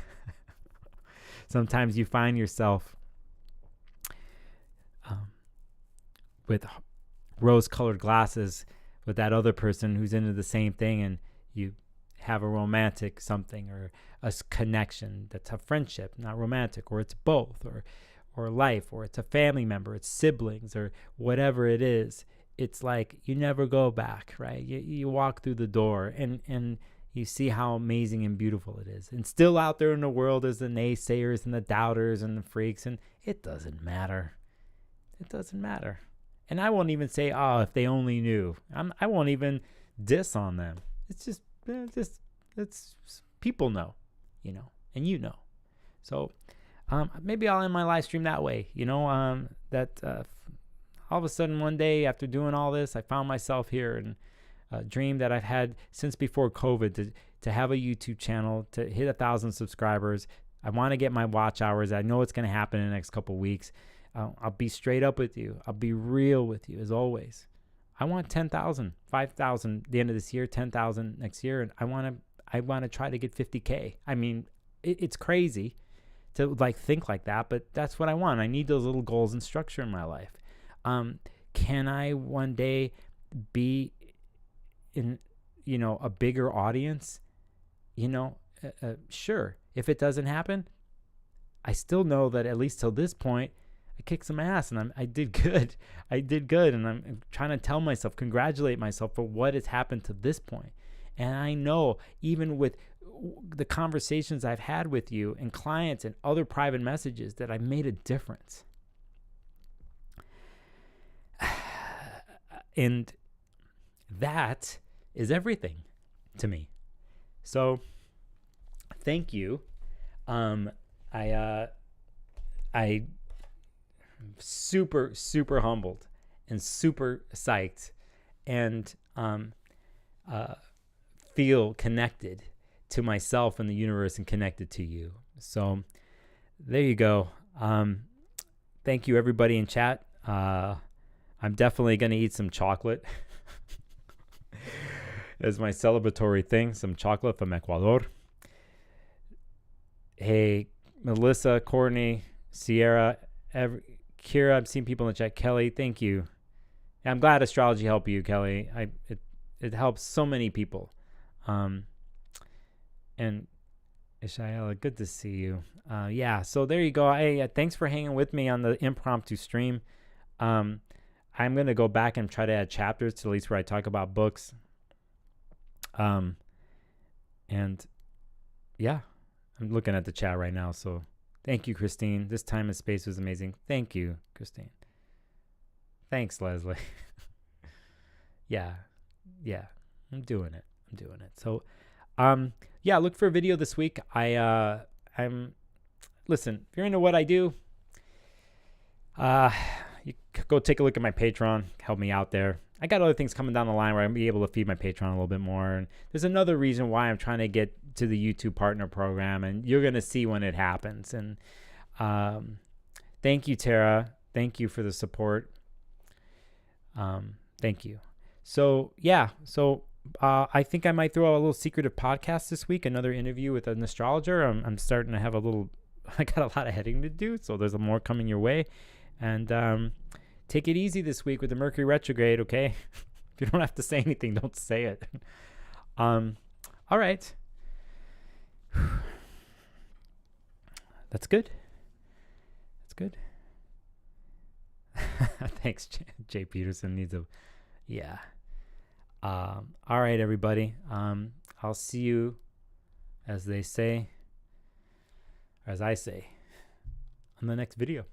Speaker 1: Sometimes you find yourself with rose-colored glasses with that other person who's into the same thing, and you have a romantic something or a connection that's a friendship, not romantic, or it's both, or life, or it's a family member, it's siblings, or whatever it is. It's like you never go back, right? You walk through the door, and you see how amazing and beautiful it is. And still out there in the world is the naysayers and the doubters and the freaks, and it doesn't matter. It doesn't matter. And I won't even say, oh, if they only knew. I won't even diss on them. It's just it's people know, you know, and you know. So maybe I'll end my live stream that way, you know, all of a sudden one day after doing all this, I found myself here, and a dream that I've had since before COVID to have a YouTube channel, to hit 1,000 subscribers. I want to get my watch hours. I know it's going to happen in the next couple of weeks. I'll be straight up with you. I'll be real with you as always. I want 10,000, 5,000 the end of this year, 10,000 next year, and I want to try to get 50K. I mean, it's crazy to think like that, but that's what I want. I need those little goals and structure in my life. Can I one day be in, you know, a bigger audience? You know, sure. If it doesn't happen, I still know that at least till this point, I kicked some ass, and I did good. And I'm trying to tell myself, congratulate myself for what has happened to this point. And I know even with the conversations I've had with you and clients and other private messages that I've made a difference. And that is everything to me. So thank you. I super, super humbled and super psyched, and feel connected to myself and the universe and connected to you. So there you go. Thank you everybody in chat. I'm definitely going to eat some chocolate as my celebratory thing. Some chocolate from Ecuador. Hey, Melissa, Courtney, Sierra, Kira, I've seen people in the chat. Kelly, thank you. I'm glad astrology helped you, Kelly. It helps so many people. And Ishaela, good to see you. Yeah, so there you go. Hey, thanks for hanging with me on the impromptu stream. I'm going to go back and try to add chapters to at least where I talk about books. And yeah, I'm looking at the chat right now. So thank you, Christine. This time and space was amazing. Thank you, Christine. Thanks, Leslie. Yeah. I'm doing it. So, yeah, look for a video this week. Listen, if you're into what I do, you go take a look at my Patreon. Help me out there. I got other things coming down the line where I'll be able to feed my Patreon a little bit more. And there's another reason why I'm trying to get to the YouTube partner program, and you're going to see when it happens. And thank you, Tara. Thank you for the support. Thank you. So, yeah. So I think I might throw out a little secretive podcast this week, another interview with an astrologer. I'm starting to have I got a lot of heading to do, so there's more coming your way. And take it easy this week with the Mercury retrograde, okay? If you don't have to say anything, don't say it. All right. That's good. Thanks, Jay Peterson needs a... Yeah. All right, everybody. I'll see you, as I say, on the next video.